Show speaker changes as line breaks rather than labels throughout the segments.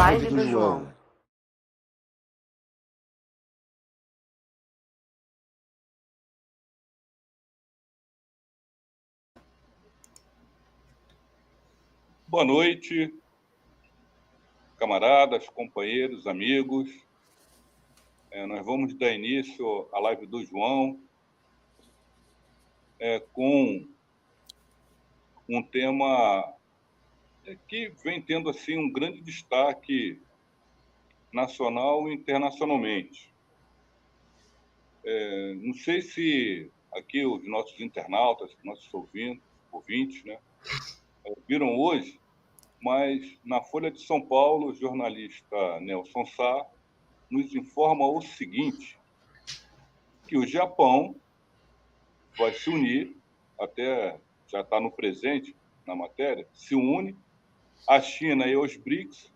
Live do João.
Boa noite, camaradas, companheiros, amigos. Nós vamos dar início à live do João com um tema que vem tendo assim um grande destaque nacional e internacionalmente. Não sei se aqui os nossos internautas, nossos ouvintes, né, viram hoje, mas na Folha de São Paulo, o jornalista Nelson Sá nos informa o seguinte, que o Japão vai se unir, até já está no presente, na matéria, se une à China e aos BRICS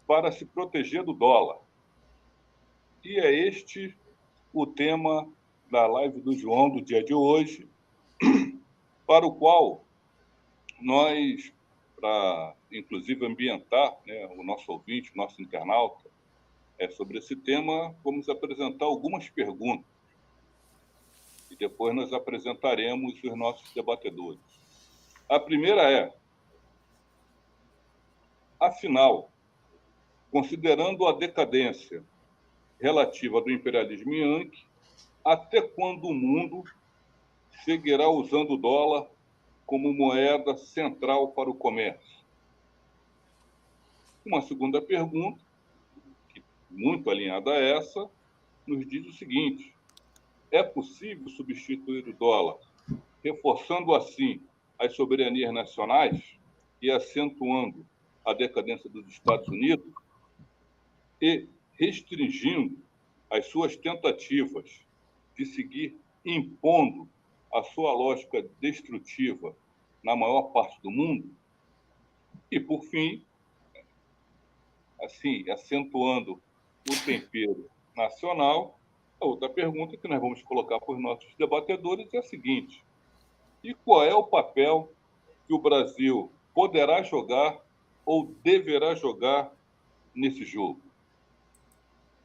para se proteger do dólar. E é este o tema da live do João do dia de hoje, para o qual nós, para inclusive ambientar, né, o nosso ouvinte, o nosso internauta, sobre esse tema, vamos apresentar algumas perguntas. E depois nós apresentaremos os nossos debatedores. A primeira é, afinal, considerando a decadência relativa do imperialismo Yankee, até quando o mundo seguirá usando o dólar como moeda central para o comércio? Uma segunda pergunta, muito alinhada a essa, nos diz o seguinte: é possível substituir o dólar, reforçando assim as soberanias nacionais e acentuando a decadência dos Estados Unidos e restringindo as suas tentativas de seguir impondo a sua lógica destrutiva na maior parte do mundo? E, por fim, assim, acentuando o tempero nacional, a outra pergunta que nós vamos colocar para os nossos debatedores é a seguinte: e qual é o papel que o Brasil poderá jogar ou deverá jogar nesse jogo,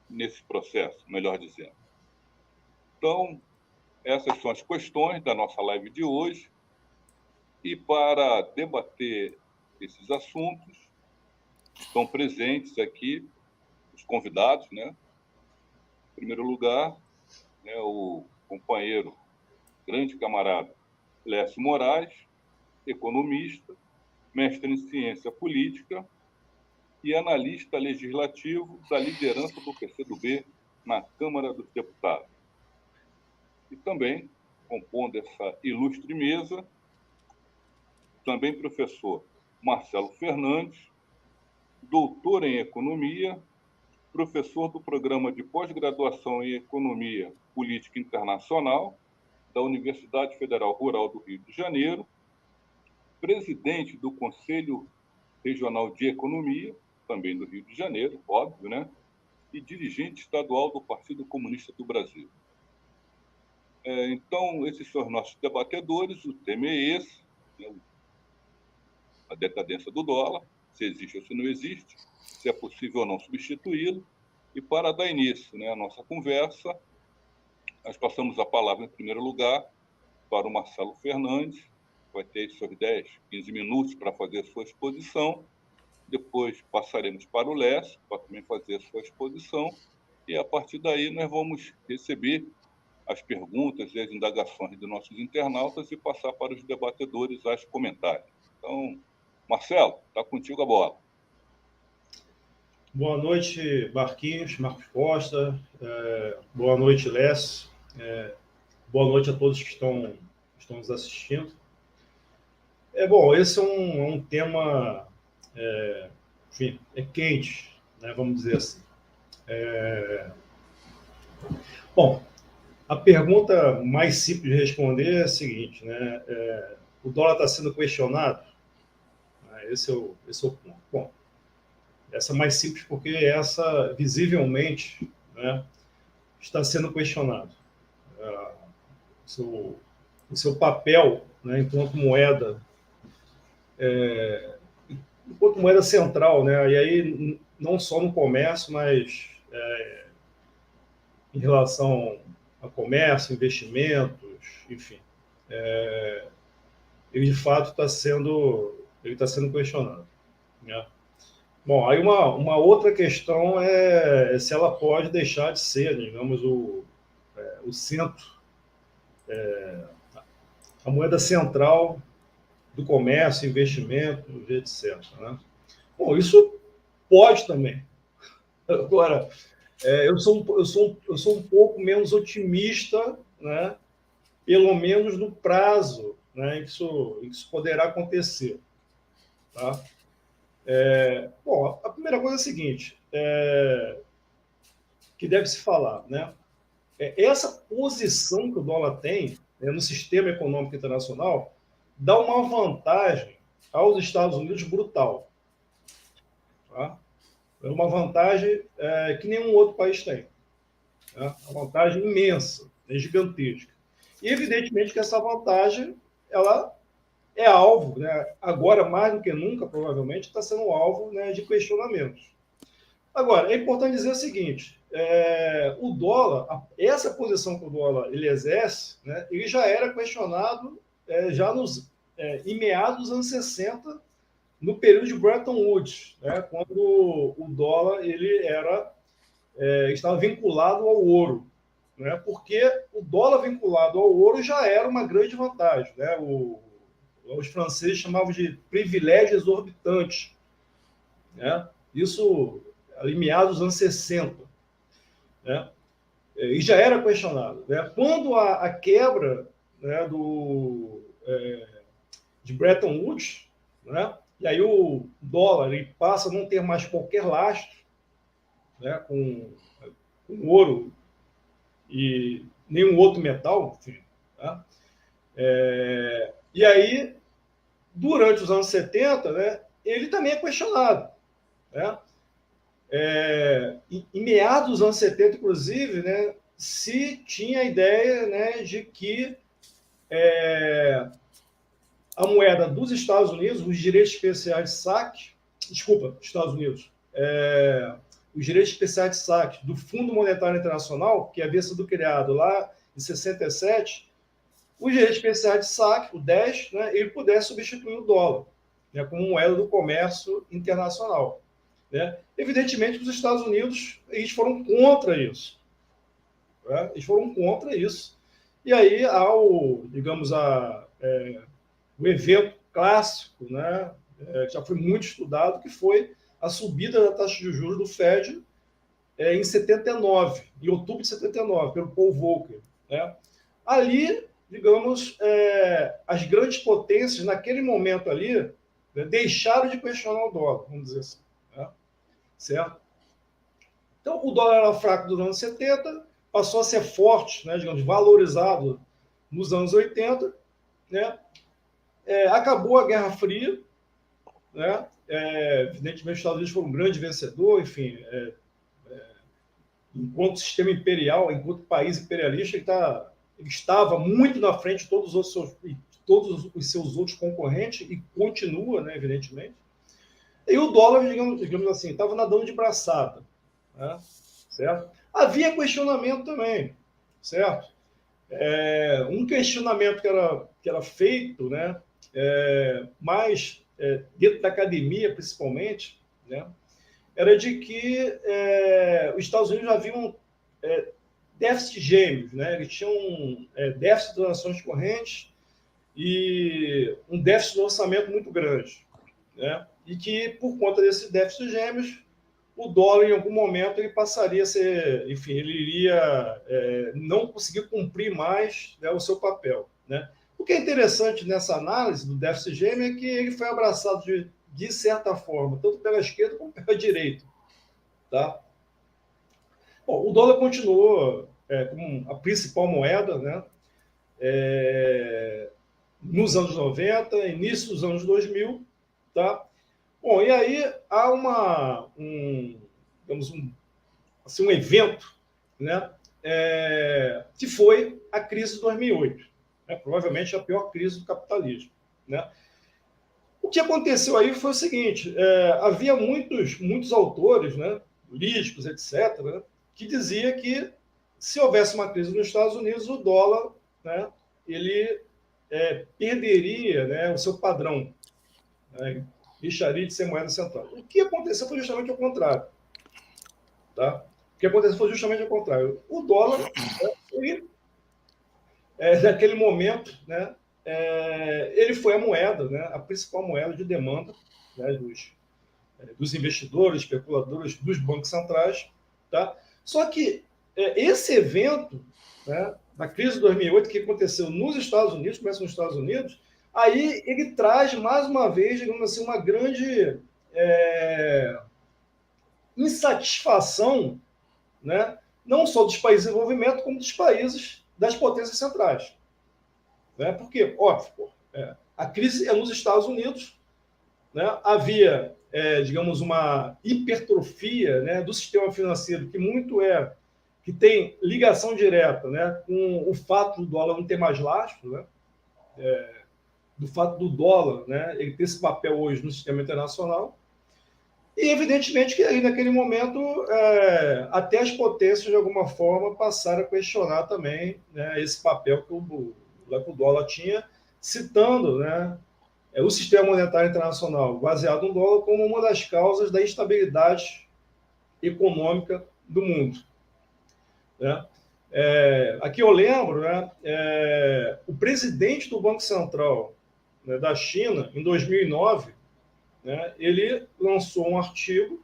nesse processo, melhor dizendo? Então, essas são as questões da nossa live de hoje. E para debater esses assuntos, estão presentes aqui os convidados, né? Em primeiro lugar, né, o companheiro, grande camarada, Lécio Moraes, economista, mestre em ciência política e analista legislativo da liderança do PCdoB na Câmara dos Deputados. E também, compondo essa ilustre mesa, também professor Marcelo Fernandes, doutor em economia, professor do programa de pós-graduação em economia política internacional da Universidade Federal Rural do Rio de Janeiro, presidente do Conselho Regional de Economia, também do Rio de Janeiro, óbvio, né? E dirigente estadual do Partido Comunista do Brasil. Então, esses são os nossos debatedores. O tema é esse, né? A decadência do dólar, se existe ou se não existe, se é possível ou não substituí-lo. E para dar início, né, à nossa conversa, nós passamos a palavra, em primeiro lugar, para o Marcelo Fernandes, que vai ter seus 10, 15 minutos para fazer a sua exposição. Depois passaremos para o Lécio, para também fazer a sua exposição. E, a partir daí, nós vamos receber as perguntas e as indagações dos nossos internautas e passar para os debatedores as comentários. Então, Marcelo, está contigo a bola.
Boa noite, Marcos Costa. Boa noite, Lécio. Boa noite a todos que estão nos assistindo. Bom, esse é um tema, enfim, quente, né, vamos dizer assim. Bom, a pergunta mais simples de responder é a seguinte, né? O dólar está sendo questionado? Esse é o ponto. Bom, essa é mais simples porque essa, visivelmente, né, está sendo questionado. O seu papel, né, enquanto moeda central, né, e aí não só no comércio, mas em relação a comércio, investimentos, enfim. Ele, de fato, está sendo questionado, né? Bom, aí uma outra questão é se ela pode deixar de ser, digamos, o centro, a moeda central do comércio, investimento, etc. Né? Bom, isso pode também. Agora, eu sou um pouco menos otimista, né? Pelo menos no prazo, né? Em que isso poderá acontecer. Tá? Bom, a primeira coisa é a seguinte, que deve se falar, né? Essa posição que o dólar tem, né, no sistema econômico internacional dá uma vantagem aos Estados Unidos brutal. Tá? É uma vantagem que nenhum outro país tem. Tá? Uma vantagem imensa, gigantesca. E, evidentemente, que essa vantagem ela é alvo, né, agora mais do que nunca, provavelmente, está sendo alvo, né, de questionamentos. Agora, é importante dizer o seguinte, o dólar, essa posição que o dólar ele exerce, né, ele já era questionado já em meados dos anos 60, no período de Bretton Woods, né, quando o dólar ele estava vinculado ao ouro, né, porque o dólar vinculado ao ouro já era uma grande vantagem. Né, os franceses chamavam de privilégio exorbitante. Né, isso ali meados dos anos 60. Né, e já era questionado. Né, quando a quebra, né, de Bretton Woods, né, e aí o dólar ele passa a não ter mais qualquer lastro, né, com ouro e nenhum outro metal, enfim, tá? E aí, durante os anos 70, né, ele também é questionado. Né? Em meados dos anos 70, inclusive, né, se tinha a ideia, né, de que a moeda dos Estados Unidos, os direitos especiais de saque, desculpa, Estados Unidos, os direitos especiais de saque do Fundo Monetário Internacional, que havia sido criado lá em 67, os direitos especiais de saque, o 10, né, ele pudesse substituir o dólar, né, como moeda do comércio internacional. Né? Evidentemente, os Estados Unidos eles foram contra isso. Né? Eles foram contra isso. E aí há o evento clássico, né, que já foi muito estudado, que foi a subida da taxa de juros do Fed em 79, em outubro de 79, pelo Paul Volcker. Né? Ali, digamos, as grandes potências, naquele momento ali, né, deixaram de questionar o dólar, vamos dizer assim. Né? Certo? Então, o dólar era fraco nos anos 70, passou a ser forte, né, digamos, valorizado nos anos 80, né? Acabou a Guerra Fria, né? Evidentemente, os Estados Unidos foram um grande vencedor, enfim, enquanto sistema imperial, enquanto país imperialista, ele estava muito na frente de todos os seus outros concorrentes e continua, né, evidentemente. E o dólar, digamos assim, estava nadando de braçada. Né? Certo? Havia questionamento também, certo? Um questionamento que era feito, né, mais dentro da academia, principalmente, né, era de que os Estados Unidos haviam déficit gêmeos, né? Eles tinham déficit de transações correntes e um déficit de orçamento muito grande. Né? E que, por conta desses déficits gêmeos, o dólar, em algum momento, ele passaria a ser, enfim, ele iria não conseguir cumprir mais, né, o seu papel. Né? O que é interessante nessa análise do déficit gêmeo é que ele foi abraçado de certa forma, tanto pela esquerda como pela direita. Tá? Bom, o dólar continuou como a principal moeda, né, nos anos 90, início dos anos 2000, tá? Bom, e aí há assim, um evento, né, que foi a crise de 2008, né, provavelmente a pior crise do capitalismo. Né? O que aconteceu aí foi o seguinte, havia muitos autores, né, políticos, etc., né, que dizia que se houvesse uma crise nos Estados Unidos, o dólar, né, ele perderia, né, o seu padrão, né, deixaria de ser moeda central. O que aconteceu foi justamente o contrário. Tá? O que aconteceu foi justamente o contrário. O dólar, né, ele, naquele momento, né, ele foi a moeda, né, a principal moeda de demanda, né, dos investidores, especuladores, dos bancos centrais. Tá? Só que esse evento, né, na crise de 2008, que aconteceu nos Estados Unidos, começa nos Estados Unidos, aí ele traz, mais uma vez, digamos assim, uma grande insatisfação, né, não só dos países em desenvolvimento, como dos países das potências centrais. Né? Porque, óbvio, a crise é nos Estados Unidos, né? Havia, digamos, uma hipertrofia, né, do sistema financeiro que tem ligação direta, né, com o fato do dólar não ter mais lastro, né, do fato do dólar, né, ele ter esse papel hoje no sistema internacional. E, evidentemente, que aí, naquele momento, até as potências, de alguma forma, passaram a questionar também, né, esse papel que o dólar tinha, citando, né, o sistema monetário internacional baseado no dólar como uma das causas da instabilidade econômica do mundo. Né? Aqui eu lembro, né, o presidente do Banco Central, né, da China, em 2009, né, ele lançou um artigo,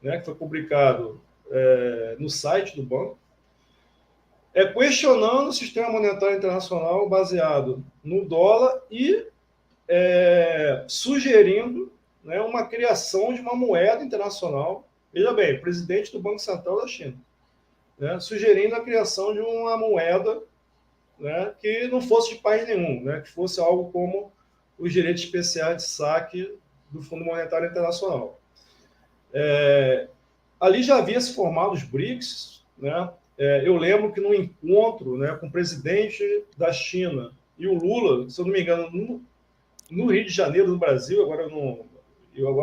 né, que foi publicado no site do banco, questionando o sistema monetário internacional baseado no dólar e sugerindo, né, uma criação de uma moeda internacional. Veja bem, presidente do Banco Central da China, né, sugerindo a criação de uma moeda, né, que não fosse de país nenhum, né, que fosse algo como os direitos especiais de saque do Fundo Monetário Internacional. Ali já havia se formado os BRICS, né? Eu lembro que no encontro, né, com o presidente da China e o Lula, se eu não me engano, no Rio de Janeiro, no Brasil, eu agora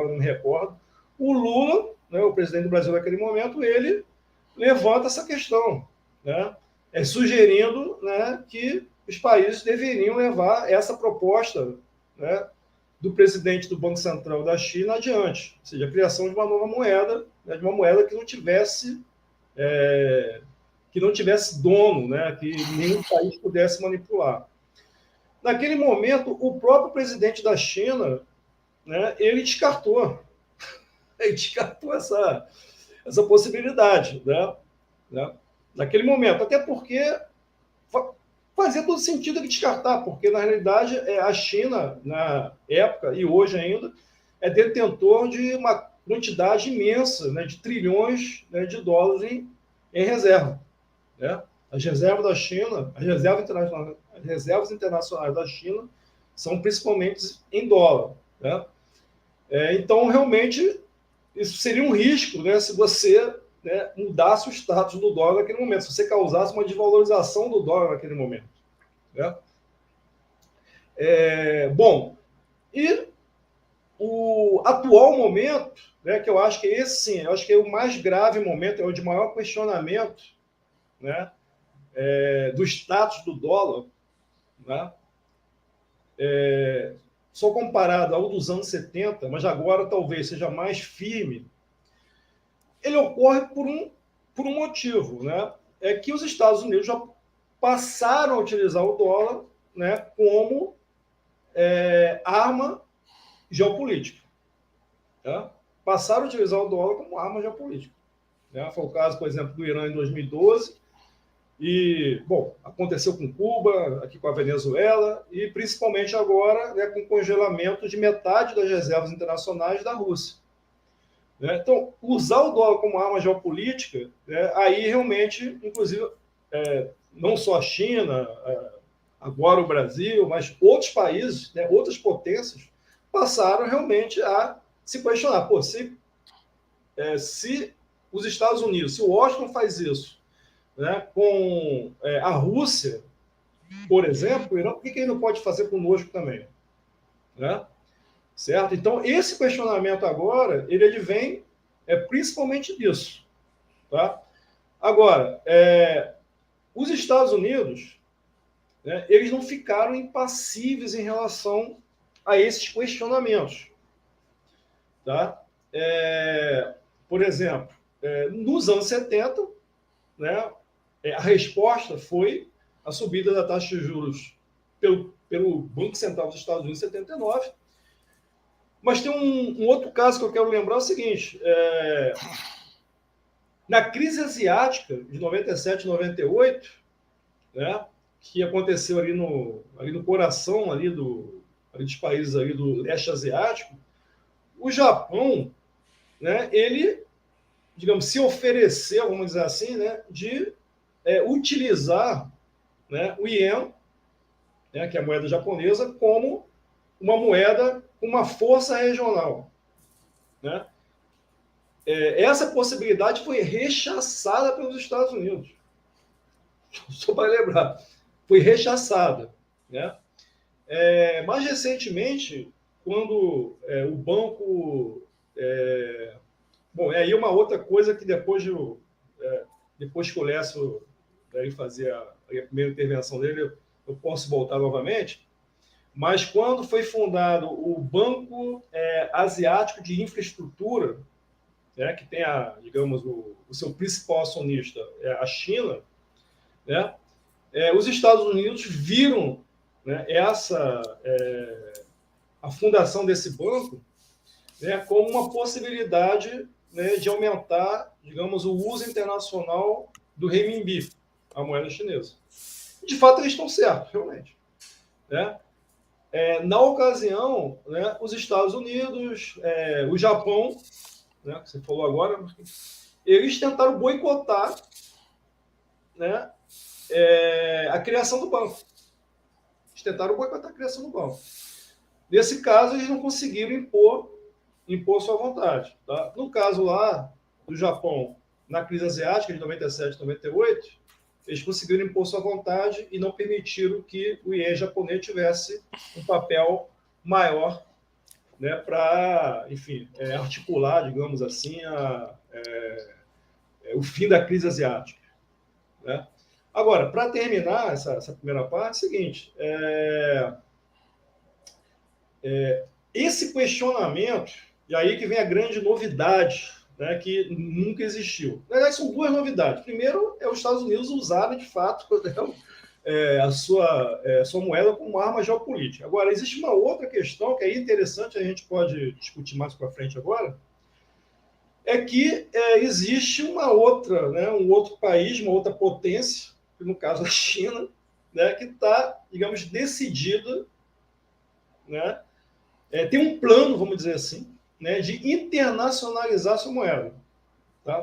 não me recordo, o Lula, né, o presidente do Brasil naquele momento, ele levanta essa questão, né, sugerindo, né, que os países deveriam levar essa proposta, né, do presidente do Banco Central da China adiante, ou seja, a criação de uma nova moeda, né, de uma moeda que não tivesse dono, né, que nenhum país pudesse manipular. Naquele momento, o próprio presidente da China, né, ele descartou essa possibilidade, né? Naquele momento, até porque fazia todo sentido ele descartar, porque, na realidade, a China, na época, e hoje ainda, é detentor de uma quantidade imensa, né, de trilhões, né, de dólares em reserva. Né? As reservas da China, as reservas internacionais da China são principalmente em dólar. Né? Então, realmente, isso seria um risco, né, se você, né, mudasse o status do dólar naquele momento, se você causasse uma desvalorização do dólar naquele momento. Né? Bom, e o atual momento, né, que eu acho que esse sim, eu acho que é o mais grave momento, é o de maior questionamento, né, do status do dólar, né, só comparado ao dos anos 70, mas agora talvez seja mais firme, ele ocorre por um motivo, né? É que os Estados Unidos já passaram a utilizar o dólar, né, como arma geopolítica. Tá? Passaram a utilizar o dólar como arma geopolítica. Né? Foi o caso, por exemplo, do Irã em 2012, e, bom, aconteceu com Cuba, aqui com a Venezuela, e principalmente agora, né, com o congelamento de metade das reservas internacionais da Rússia. Né? Então, usar o dólar como arma geopolítica, né, aí realmente, inclusive, não só a China, agora o Brasil, mas outros países, né, outras potências, passaram realmente a se questionar. Pô, se os Estados Unidos, se o Washington faz isso, né, com a Rússia, por exemplo, por que ele não pode fazer conosco também? Né? certo? Então, esse questionamento agora, ele vem principalmente disso, tá? Agora, os Estados Unidos, né, eles não ficaram impassíveis em relação a esses questionamentos, tá? Por exemplo, nos anos 70, né, a resposta foi a subida da taxa de juros pelo Banco Central dos Estados Unidos em 79. Mas tem um outro caso que eu quero lembrar, é o seguinte, na crise asiática de 97 e 98, né, que aconteceu ali no coração ali dos países ali do leste asiático, o Japão, né, ele, digamos, se ofereceu, vamos dizer assim, né, de utilizar, né, o ien, né, que é a moeda japonesa, como uma moeda com uma força regional, né? Essa possibilidade foi rechaçada pelos Estados Unidos. Só para lembrar, foi rechaçada, né? Mais recentemente, quando o banco... bom, aí uma outra coisa que depois que o Lécio fazer a primeira intervenção dele, eu posso voltar novamente, mas quando foi fundado o Banco Asiático de Infraestrutura, né, que tem digamos, o seu principal acionista, a China, né, os Estados Unidos viram, né, a fundação desse banco, né, como uma possibilidade, né, de aumentar, digamos, o uso internacional do renminbi, a moeda chinesa. De fato, eles estão certos, realmente, né? Na ocasião, né, os Estados Unidos, o Japão, né, que você falou agora, eles tentaram boicotar, né, a criação do banco. Eles tentaram boicotar a criação do banco. Nesse caso, eles não conseguiram impor sua vontade. Tá? No caso lá do Japão, na crise asiática de 97 e 98, eles conseguiram impor sua vontade e não permitiram que o ien japonês tivesse um papel maior, né, para, enfim, articular, digamos assim, o fim da crise asiática. Né? Agora, para terminar essa primeira parte, é o seguinte: esse questionamento, e aí que vem a grande novidade, né, que nunca existiu. Na verdade, são duas novidades. Primeiro, os Estados Unidos usarem, de fato, a sua moeda como arma geopolítica. Agora, existe uma outra questão que é interessante, a gente pode discutir mais para frente agora, é que existe uma outra, né, um outro país, uma outra potência, que no caso a China, né, que está, digamos, decidida, né, tem um plano, vamos dizer assim, né, de internacionalizar sua moeda.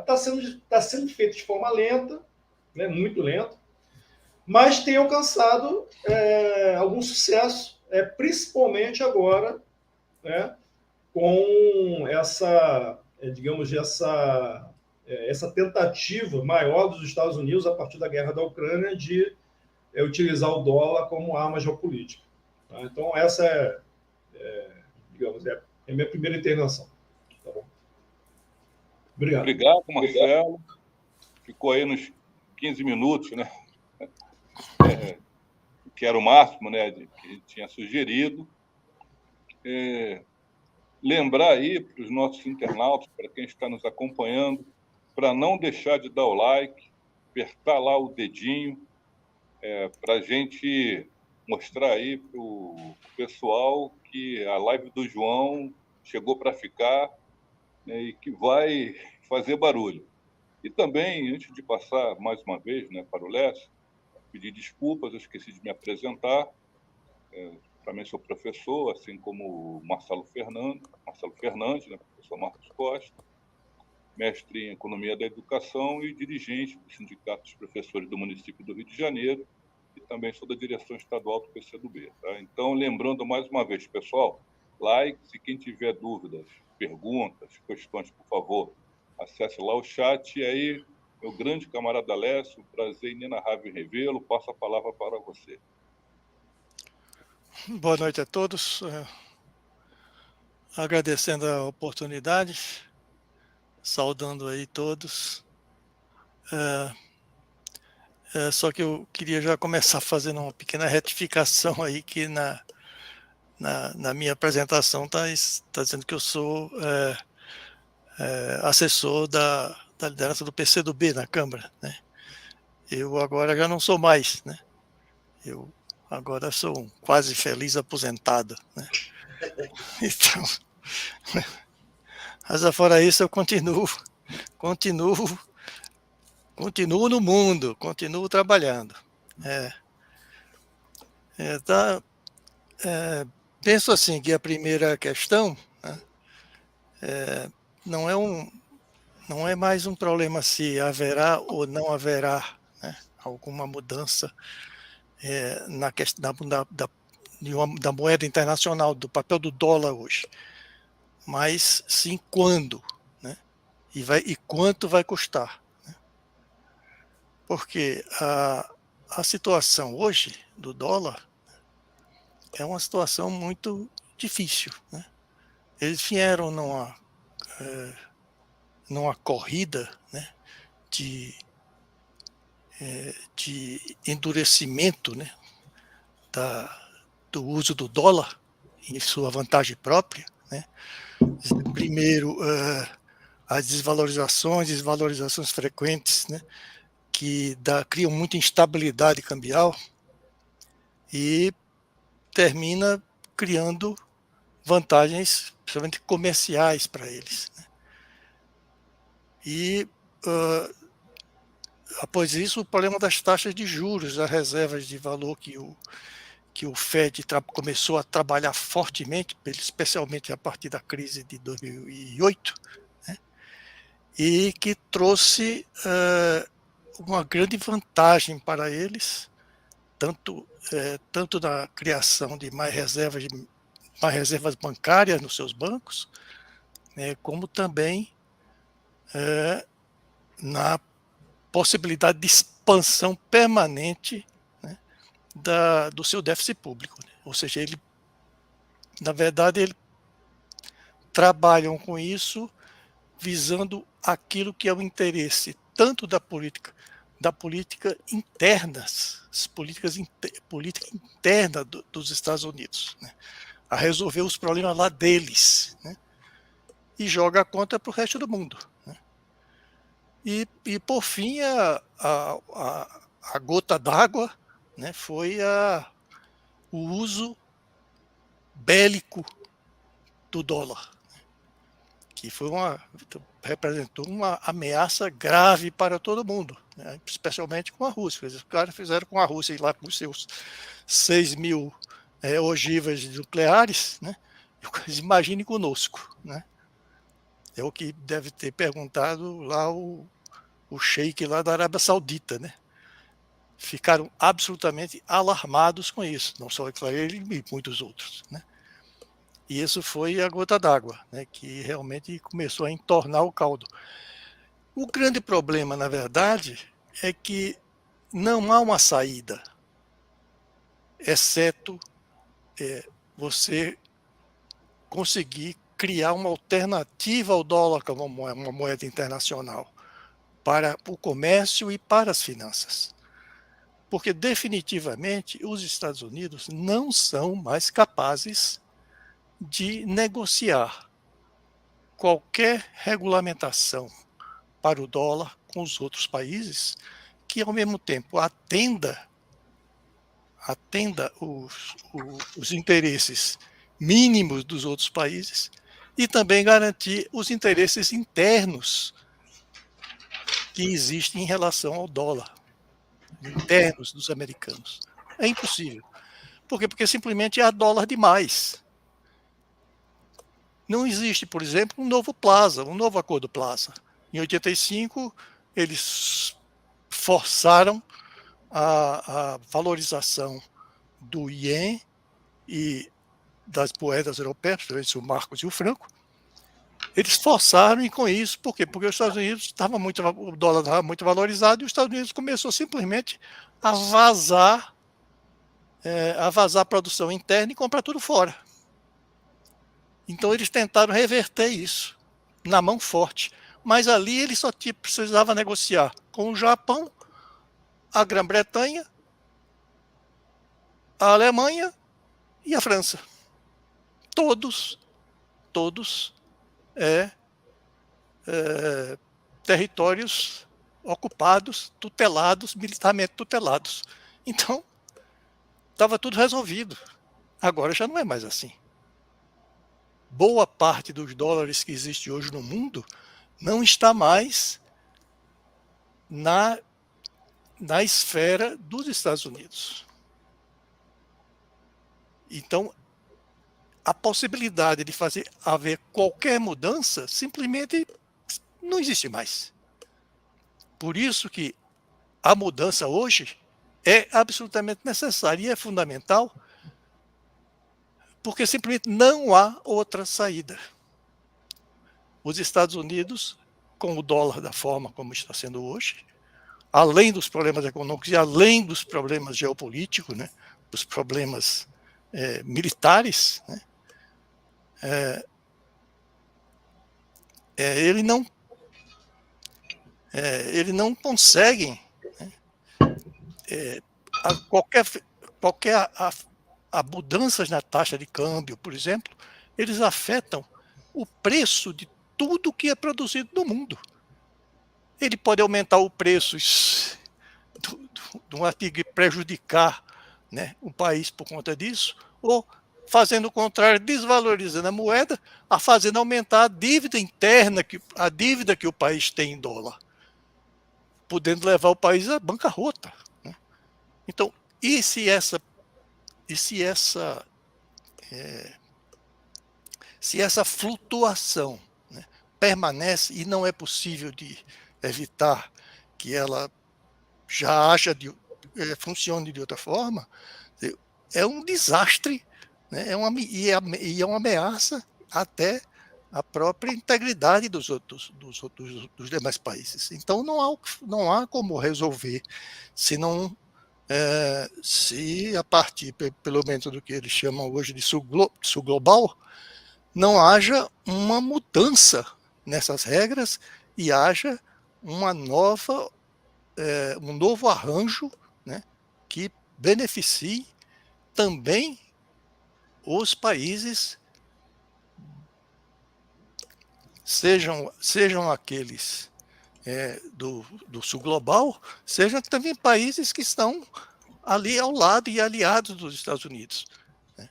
Tá sendo feito de forma lenta, né, muito lenta, mas tem alcançado algum sucesso, principalmente agora, né, com digamos, essa tentativa maior dos Estados Unidos, a partir da guerra da Ucrânia, de utilizar o dólar como arma geopolítica. Tá? Então, essa digamos, é a minha primeira intervenção. Tá bom? Obrigado.
Obrigado, Marcelo. Ficou aí nos 15 minutos, né? Que era o máximo, né, que a gente tinha sugerido. Lembrar aí para os nossos internautas, para quem está nos acompanhando, para não deixar de dar o like, apertar lá o dedinho, para a gente mostrar aí para o pessoal que a live do João chegou para ficar, né, e que vai fazer barulho. E também, antes de passar mais uma vez, né, para o Lécio, pedir desculpas, eu esqueci de me apresentar. Também sou professor, assim como o Marcelo Fernandes, né, professor Marcos Costa, mestre em Economia da Educação e dirigente do Sindicato dos Professores do município do Rio de Janeiro, e também sou da direção estadual do PCdoB. Tá? Então, lembrando mais uma vez, pessoal, likes, e quem tiver dúvidas, perguntas, questões, por favor, acesse lá o chat. E aí, meu grande camarada Lécio, prazer inenarrável em revê-lo, passo a palavra para você.
Boa noite a todos. agradecendo a oportunidade, saudando aí todos. Só que eu queria já começar fazendo uma pequena retificação aí, que na minha apresentação está dizendo que eu sou assessor da liderança do PCdoB na Câmara, né? Eu agora já não sou mais, né? Eu agora sou um quase feliz aposentado, né? Então, mas fora isso, eu continuo no mundo, continuo trabalhando. Penso assim que a primeira questão, né, não é mais um problema se haverá ou não haverá, né, alguma mudança na questão da moeda internacional, do papel do dólar hoje, mas sim quando, né, e quanto vai custar. Né? Porque a situação hoje do dólar é uma situação muito difícil. Né? Eles vieram numa corrida, né, de endurecimento, né, do uso do dólar em sua vantagem própria. Né? Primeiro, as desvalorizações frequentes, né, que criam muita instabilidade cambial e termina criando vantagens, principalmente comerciais, para eles. Né? E após isso, o problema das taxas de juros, das reservas de valor que o Fed começou a trabalhar fortemente, especialmente a partir da crise de 2008, né? E que trouxe uma grande vantagem para eles, tanto na criação de mais reservas bancárias nos seus bancos, né, como também na possibilidade de expansão permanente, né, do seu déficit público. Né? Ou seja, na verdade, eles trabalham com isso visando aquilo que é o interesse tanto da política interna, política interna dos Estados Unidos, né? A resolver os problemas lá deles, né? E joga a conta para o resto do mundo. Né? E por fim, a gota d'água, né, foi o uso bélico do dólar, que representou uma ameaça grave para todo mundo, né, especialmente com a Rússia. Os caras fizeram com a Rússia lá com os seus 6.000 ogivas nucleares, né? Imagine conosco, né? É o que deve ter perguntado lá o sheik lá da Arábia Saudita, né? Ficaram absolutamente alarmados com isso, não só ele e muitos outros, né? E isso foi a gota d'água, né, que realmente começou a entornar o caldo. O grande problema, na verdade, é que não há uma saída, exceto você conseguir criar uma alternativa ao dólar como uma moeda internacional para o comércio e para as finanças. Porque definitivamente os Estados Unidos não são mais capazes de negociar qualquer regulamentação para o dólar com os outros países que, ao mesmo tempo, atenda os interesses mínimos dos outros países e também garantir os interesses internos que existem em relação ao dólar, internos dos americanos. É impossível. Por quê? Porque simplesmente há dólar demais. Não existe, por exemplo, um novo acordo Plaza. Em 85, eles forçaram a valorização do iene e das moedas europeias, principalmente o marcos e o franco. Eles forçaram, e com isso, por quê? Porque os Estados Unidos o dólar estava muito valorizado e os Estados Unidos começou simplesmente a vazar a produção interna e comprar tudo fora. Então eles tentaram reverter isso na mão forte. Mas ali ele só precisava negociar com o Japão, a Grã-Bretanha, a Alemanha e a França. Todos territórios ocupados, tutelados, militarmente tutelados. Então, estava tudo resolvido. Agora já não é mais assim. Boa parte dos dólares que existe hoje no mundo não está mais na esfera dos Estados Unidos. Então, a possibilidade de haver qualquer mudança simplesmente não existe mais. Por isso que a mudança hoje é absolutamente necessária e é fundamental, porque simplesmente não há outra saída. Os Estados Unidos, com o dólar da forma como está sendo hoje, além dos problemas econômicos e além dos problemas geopolíticos, né, dos problemas militares, né, ele não consegue, né, qualquer mudanças na taxa de câmbio, por exemplo, eles afetam o preço de tudo que é produzido no mundo. Ele pode aumentar o preço de um artigo e prejudicar, né, o país por conta disso, ou fazendo o contrário, desvalorizando a moeda, fazendo aumentar a dívida interna, a dívida que o país tem em dólar, podendo levar o país à bancarrota, né? Então, se essa flutuação, né, permanece e não é possível de evitar que ela já funcione de outra forma, é um desastre, né, é uma ameaça até a própria integridade dos demais países. Então não há como resolver se a partir, pelo menos do que eles chamam hoje de sul global, não haja uma mudança nessas regras e haja um novo arranjo, né, que beneficie também os países, sejam aqueles do sul global, sejam também países que estão ali ao lado e aliados dos Estados Unidos, né?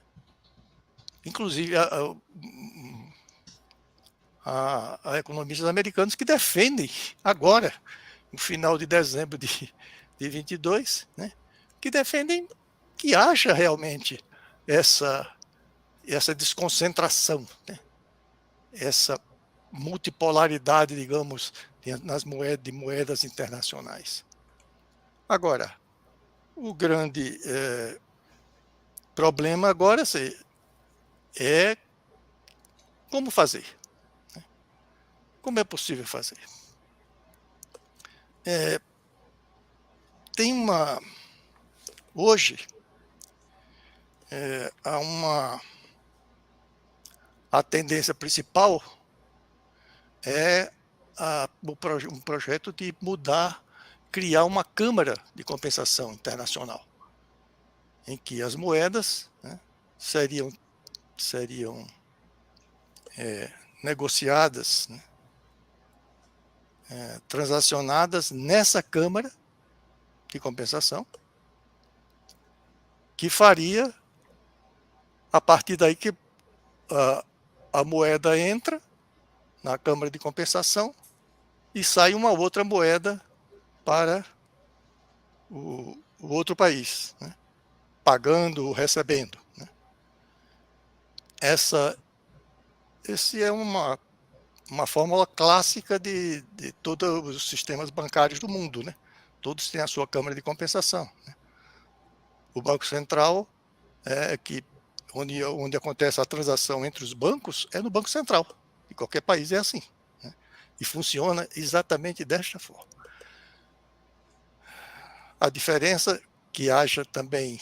Inclusive a economistas americanos que defendem agora, no final de dezembro de 22, né, que defendem que haja realmente essa desconcentração, né, essa multipolaridade, digamos, de moedas internacionais. Agora, o grande problema agora é como fazer. Né? Como é possível fazer? Hoje, a tendência principal é um projeto de criar uma câmara de compensação internacional, em que as moedas, né, seriam negociadas, né, transacionadas nessa câmara de compensação, que faria, a partir daí que a moeda entra na câmara de compensação e sai uma outra moeda para o outro país, né, pagando ou recebendo, né. Essa é uma fórmula clássica de todos os sistemas bancários do mundo, né? Todos têm a sua câmara de compensação, né? O Banco Central onde acontece a transação entre os bancos é no Banco Central. E qualquer país é assim, né? E funciona exatamente desta forma. A diferença que haja também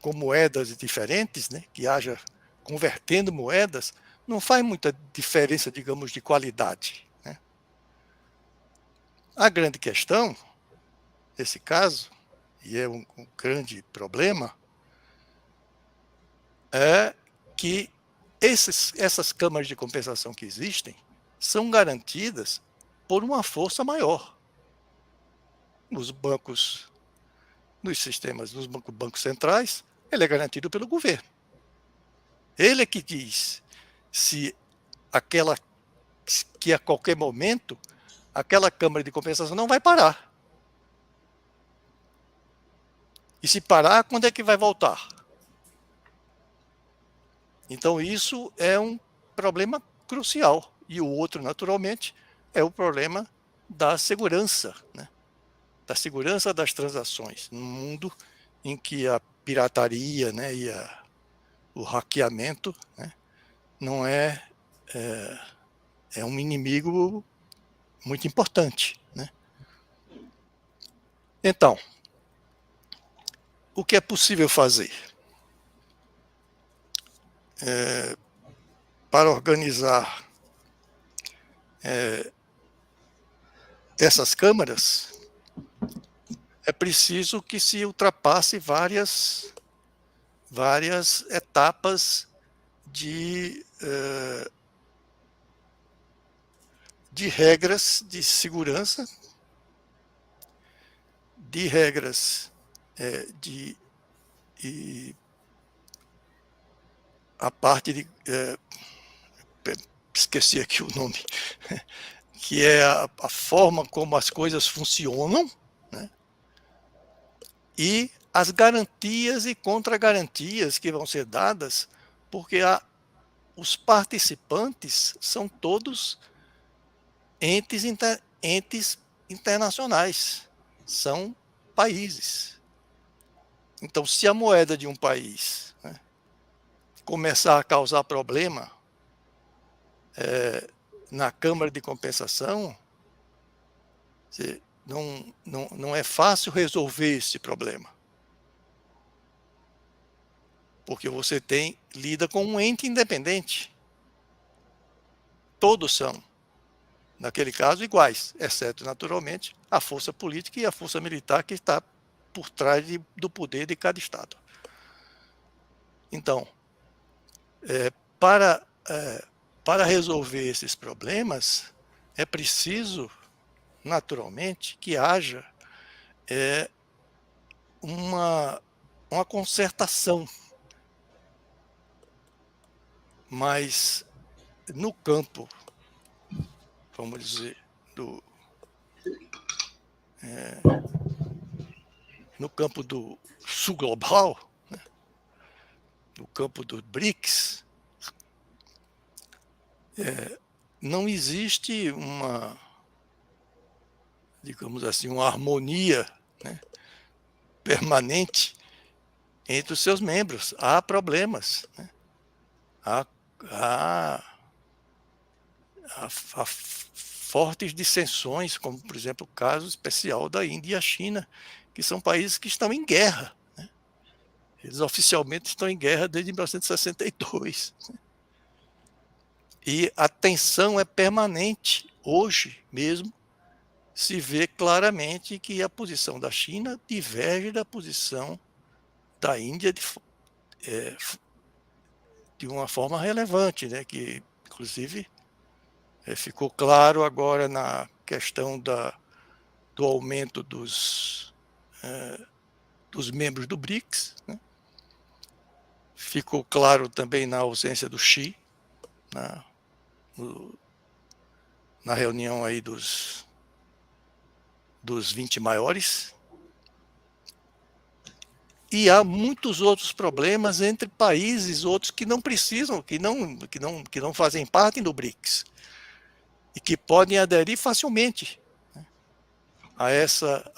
com moedas diferentes, né, que haja convertendo moedas, não faz muita diferença, digamos, de qualidade, né? A grande questão, nesse caso, e é um grande problema, é que essas câmaras de compensação que existem são garantidas por uma força maior. Nos bancos, nos sistemas, nos bancos centrais, ele é garantido pelo governo. Ele é que diz se que a qualquer momento aquela câmara de compensação não vai parar. E se parar, quando é que vai voltar? Então isso é um problema crucial. E o outro, naturalmente, é o problema da segurança, né? Da segurança das transações, num mundo em que a pirataria, né, e o hackeamento, né, não é um inimigo muito importante, né? Então, o que é possível fazer? Para organizar essas câmaras, é preciso que se ultrapasse várias etapas de regras de segurança, de regras a parte de esqueci aqui o nome, que é a forma como as coisas funcionam, né? E as garantias e contra-garantias que vão ser dadas, porque os participantes são todos entes internacionais, são países. Então, se a moeda de um país, né, começar a causar problema na Câmara de Compensação, não é fácil resolver esse problema. Porque você lida com um ente independente. Todos são, naquele caso, iguais, exceto, naturalmente, a força política e a força militar que está por trás do poder de cada Estado. Então, para resolver esses problemas, é preciso, naturalmente, que haja uma concertação. Mas no campo, vamos dizer, no campo do sul global, né, no campo do BRICS, não existe digamos assim, uma harmonia, né, permanente entre os seus membros. Há problemas, né? Há fortes dissensões, como, por exemplo, o caso especial da Índia e a China, que são países que estão em guerra, né? Eles oficialmente estão em guerra desde 1962. Né? E a tensão é permanente. Hoje mesmo se vê claramente que a posição da China diverge da posição da Índia de uma forma relevante, né? Que, inclusive, ficou claro agora na questão do aumento dos membros do BRICS, né? Ficou claro também na ausência do Xi, na reunião aí dos 20 maiores. E há muitos outros problemas entre países, outros que não precisam, que não fazem parte do BRICS, e que podem aderir facilmente, né, a essa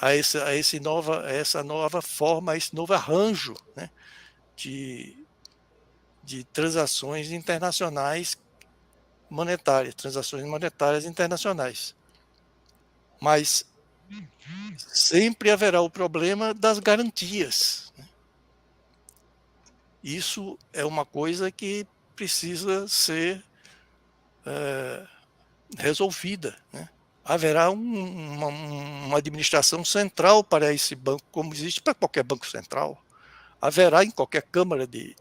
nova forma, a esse novo arranjo, né, de transações internacionais monetárias, transações monetárias internacionais. Mas sempre haverá o problema das garantias, né? isso é uma coisa que precisa ser resolvida, né? Haverá uma administração central para esse banco, como existe para qualquer banco central. Haverá em qualquer câmara de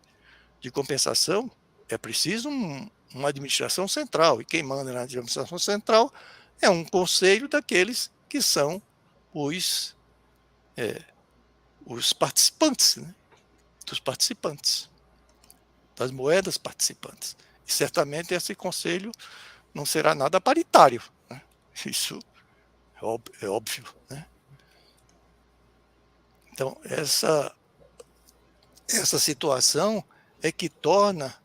compensação, é preciso uma administração central. E quem manda na administração central é um conselho daqueles que são os participantes, né? Dos participantes, das moedas participantes. E certamente esse conselho não será nada paritário, né? Isso é óbvio, né? Então, essa situação é que torna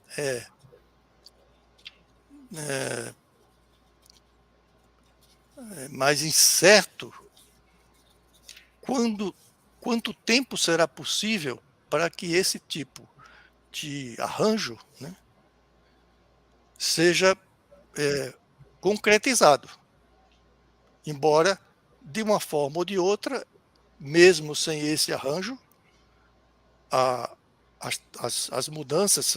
mais incerto quanto tempo será possível para que esse tipo de arranjo, né, seja concretizado. Embora, de uma forma ou de outra, mesmo sem esse arranjo, as mudanças,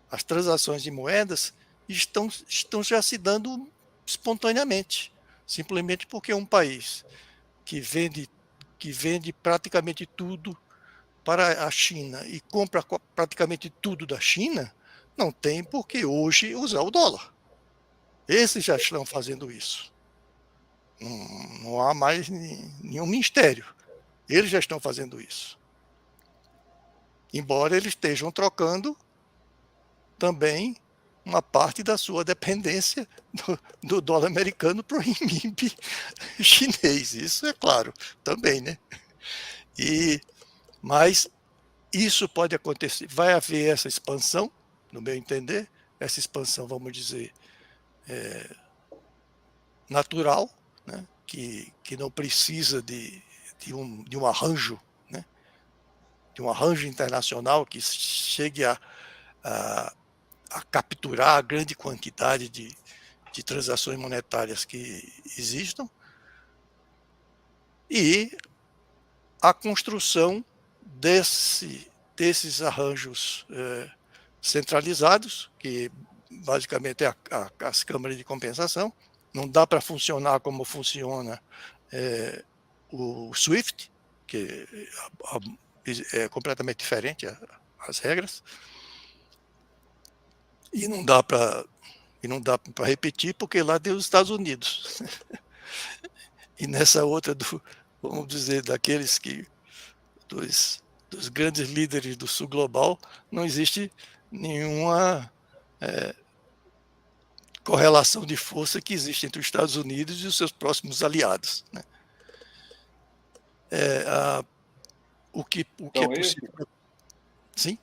as transações de moedas estão já se dando espontaneamente, simplesmente porque um país que vende praticamente tudo para a China e compra praticamente tudo da China, não tem por que hoje usar o dólar. Esses já estão fazendo isso. Não há mais nenhum mistério. Eles já estão fazendo isso. Embora eles estejam trocando também uma parte da sua dependência do dólar americano para o renminbi chinês. Isso é claro, também, né? Mas isso pode acontecer. Vai haver essa expansão, no meu entender, essa expansão, vamos dizer, natural, né? que não precisa de um arranjo, né? De um arranjo internacional que chegue a capturar a grande quantidade de transações monetárias que existam, e a construção desses arranjos centralizados, que basicamente é as câmaras de compensação. Não dá para funcionar como funciona o SWIFT, que é completamente diferente as regras, e não dá para repetir, porque lá deu os Estados Unidos. E nessa outra, vamos dizer, daqueles dos grandes líderes do sul global, não existe nenhuma correlação de força que existe entre os Estados Unidos e os seus próximos aliados, né? O que é possível. Sim?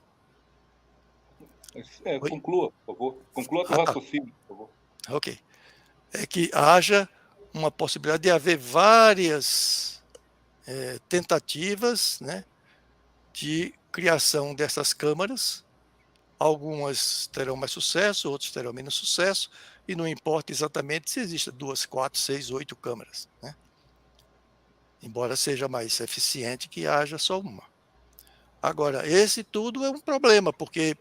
Conclua, por favor. Conclua o raciocínio, por favor.
Ok. É que haja uma possibilidade de haver várias tentativas, né, de criação dessas câmaras. Algumas terão mais sucesso, outras terão menos sucesso, e não importa exatamente se existem 2, 4, 6, 8 câmaras, né? Embora seja mais eficiente que haja só uma. Agora, esse tudo é um problema, porque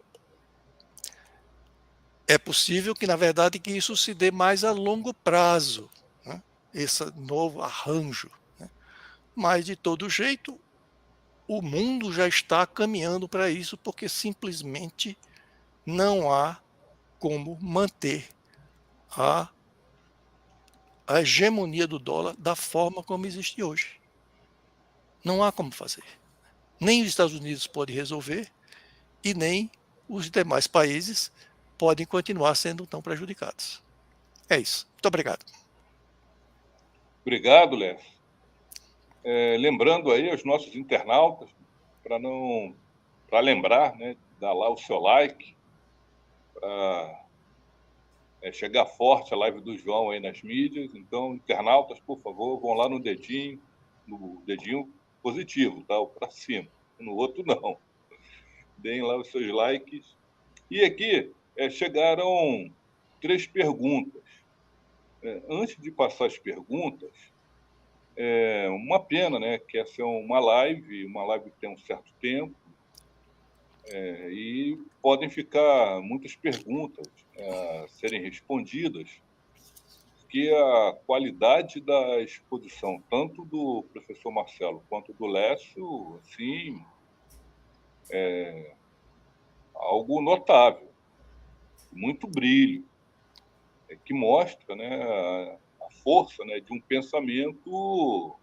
é possível que, na verdade, que isso se dê mais a longo prazo, né? Esse novo arranjo, né? Mas, de todo jeito, o mundo já está caminhando para isso, porque simplesmente não há como manter a hegemonia do dólar da forma como existe hoje. Não há como fazer. Nem os Estados Unidos podem resolver e nem os demais países podem continuar sendo tão prejudicados. É isso. Muito obrigado.
Obrigado, Léo. Lembrando aí aos nossos internautas, para lembrar, né, dar lá o seu like, para chegar forte a live do João aí nas mídias. Então, internautas, por favor, vão lá no dedinho positivo, tá? Para cima. No outro, não. Deem lá os seus likes. E aqui chegaram 3 perguntas. Antes de passar as perguntas, uma pena, né? Que essa é uma live que tem um certo tempo, E podem ficar muitas perguntas a serem respondidas, que a qualidade da exposição, tanto do professor Marcelo quanto do Lécio, assim, algo notável, muito brilho, que mostra, né, a força, né, de um pensamento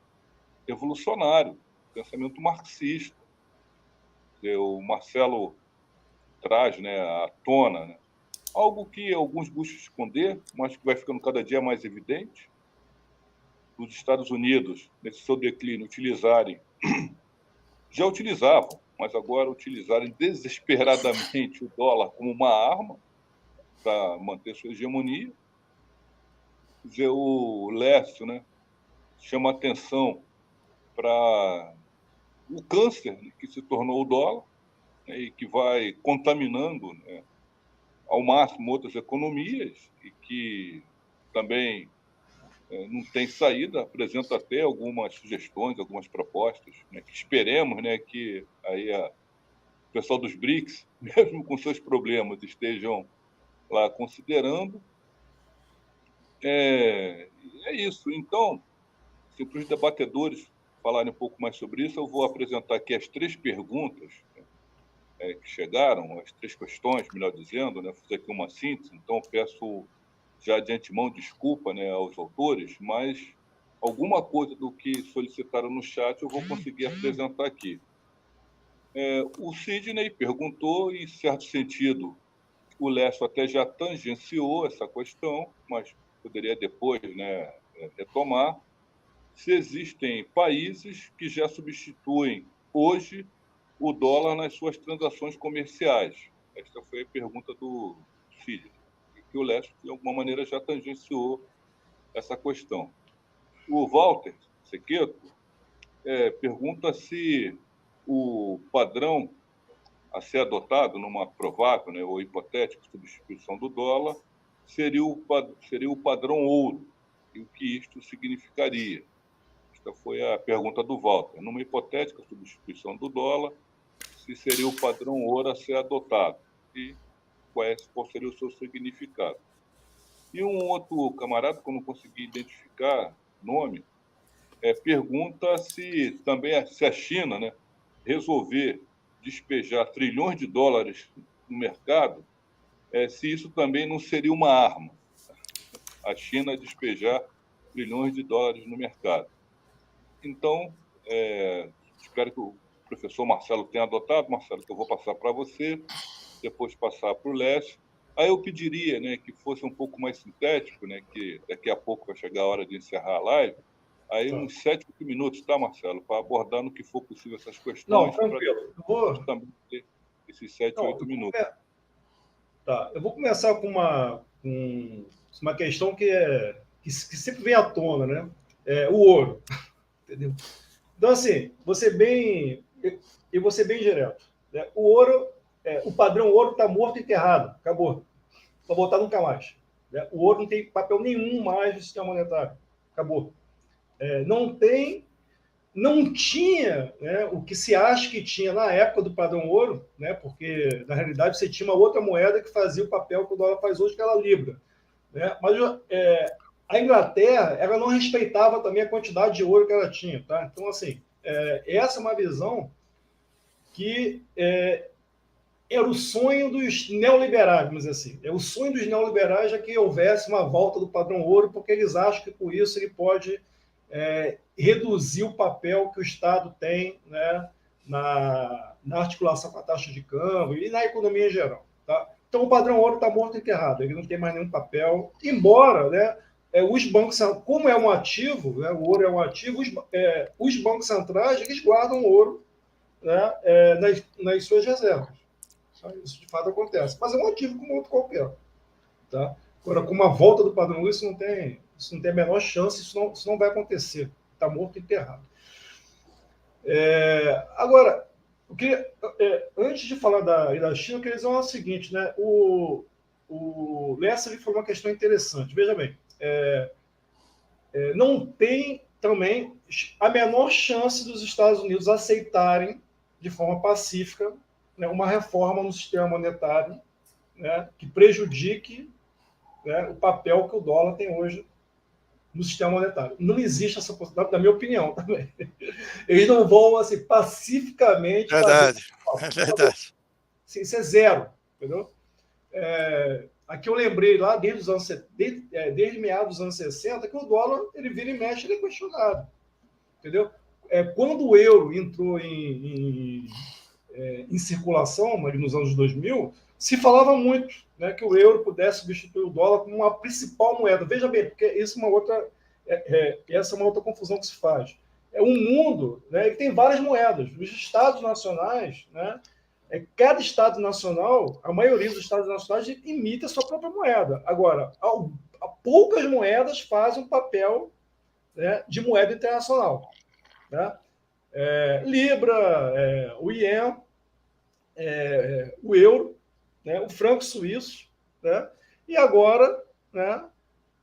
revolucionário, pensamento marxista. O Marcelo traz, né, à tona, né, algo que alguns buscam esconder, mas que vai ficando cada dia mais evidente. Os Estados Unidos, nesse seu declínio, já utilizavam, mas agora utilizarem desesperadamente o dólar como uma arma para manter sua hegemonia. Quer dizer, o Lécio, né, chama atenção para o câncer que se tornou o dólar, né, e que vai contaminando, né, ao máximo outras economias e que também não tem saída, apresenta até algumas sugestões, algumas propostas, né, que esperemos, né, que aí o pessoal dos BRICS, mesmo com seus problemas, estejam lá considerando. É isso. Então, se para os debatedores falarem um pouco mais sobre isso, eu vou apresentar aqui as 3 perguntas, né, que chegaram, as 3 questões, melhor dizendo, né, fiz aqui uma síntese, então peço já de antemão desculpa, né, aos autores, mas alguma coisa do que solicitaram no chat eu vou conseguir apresentar aqui. O Sidney perguntou, em certo sentido, o Lécio até já tangenciou essa questão, mas poderia depois, né, retomar, se existem países que já substituem hoje o dólar nas suas transações comerciais. Esta foi a pergunta do Sidney, que o Lécio, de alguma maneira, já tangenciou essa questão. O Walter Sequeto pergunta se o padrão a ser adotado numa provável, né, ou hipotética substituição do dólar seria o padrão ouro, e o que isto significaria. Esta foi a pergunta do Walter. Numa hipotética substituição do dólar, se seria o padrão ouro a ser adotado e qual seria o seu significado. E um outro camarada, que eu não consegui identificar nome, pergunta se também se a China, né, resolver despejar trilhões de dólares no mercado, se isso também não seria uma arma. A China despejar trilhões de dólares no mercado. Então, espero que o professor Marcelo tenha adotado. Marcelo, que eu vou passar para você, depois passar para o Lécio. Aí eu pediria, né, que fosse um pouco mais sintético, né, que daqui a pouco vai chegar a hora de encerrar a live. Aí uns 7, 8 minutos, tá, Marcelo? Para abordar no que for possível essas questões.
Não, tranquilo. Eu vou
também ter esses 7, 8 minutos.
Tá, eu vou começar com uma questão que sempre vem à tona, né? O ouro, entendeu? Então, assim, vou ser bem direto. Né? O ouro, o padrão ouro está morto e enterrado, acabou. Não vai voltar nunca mais. Né? O ouro não tem papel nenhum mais no sistema monetário, acabou. Não tinha, né, o que se acha que tinha na época do padrão ouro, né, porque, na realidade, você tinha uma outra moeda que fazia o papel que o dólar faz hoje, que era a libra. Né? Mas a Inglaterra, ela não respeitava também a quantidade de ouro que ela tinha. Tá? Então, assim, essa é uma visão que era o sonho dos neoliberais, vamos dizer assim. O sonho dos neoliberais é que houvesse uma volta do padrão ouro, porque eles acham que, com isso, ele pode reduzir o papel que o Estado tem, né, na articulação com a taxa de câmbio e na economia em geral. Tá? Então, o padrão ouro está morto e enterrado, ele não tem mais nenhum papel, embora, né, os bancos, como é um ativo, né, o ouro é um ativo, os bancos centrais eles guardam ouro, né, nas suas reservas. Isso de fato acontece, mas é um ativo como outro qualquer. Tá? Agora, com uma volta do padrão ouro, isso não tem a menor chance, isso não vai acontecer. Está morto e enterrado. Agora, antes de falar da China, eu queria dizer o seguinte, né? O Lessa falou uma questão interessante. Veja bem, não tem também a menor chance dos Estados Unidos aceitarem de forma pacífica, né, uma reforma no sistema monetário, né, que prejudique, né, o papel que o dólar tem hoje no sistema monetário. Não existe essa possibilidade, na minha opinião também. Eles não vão assim, pacificamente
Verdade,
fazer.
é verdade.
Isso é zero, entendeu? Aqui eu lembrei lá, desde meados dos anos 60, que o dólar, ele vira e mexe, ele é questionado. Entendeu? Quando o euro entrou em circulação, mas nos anos 2000, se falava muito, né, que o euro pudesse substituir o dólar como uma principal moeda. Veja bem, porque isso é essa é uma outra confusão que se faz. É um mundo, né, que tem várias moedas. Os estados nacionais, né, cada estado nacional, a maioria dos estados nacionais imita a sua própria moeda. Agora, poucas moedas fazem um papel, né, de moeda internacional. Né? Libra, o Ien, o euro, né, o franco suíço, né, e agora, né,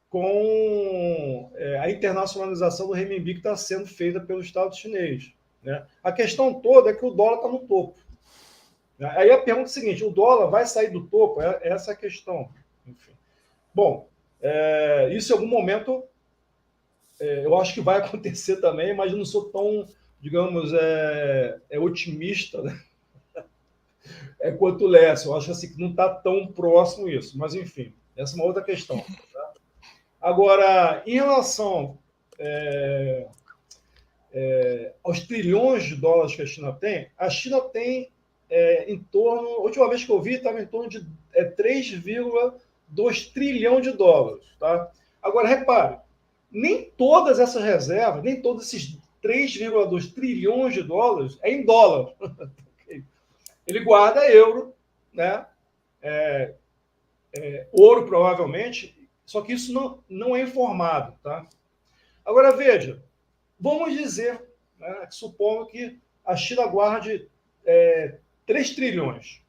com a internacionalização do renminbi que está sendo feita pelo Estado chinês. Né? A questão toda é que o dólar está no topo. Né? Aí a pergunta é a seguinte: o dólar vai sair do topo? Essa é a questão. Enfim. Bom, isso em algum momento eu acho que vai acontecer também, mas eu não sou tão, digamos, otimista, né? Quanto o Lécio. Eu acho assim, que não está tão próximo isso. Mas, enfim, essa é uma outra questão. Tá? Agora, em relação aos trilhões de dólares que a China tem em torno, a última vez que eu vi, estava em torno de 3,2 trilhão de dólares. Tá? Agora, repare, nem todas essas reservas, nem todos esses 3,2 trilhões de dólares é em dólar. Ele guarda euro, né? Ouro, provavelmente, só que isso não é informado. Tá? Agora, veja, vamos dizer, né, supondo que a China guarde 3 trilhões.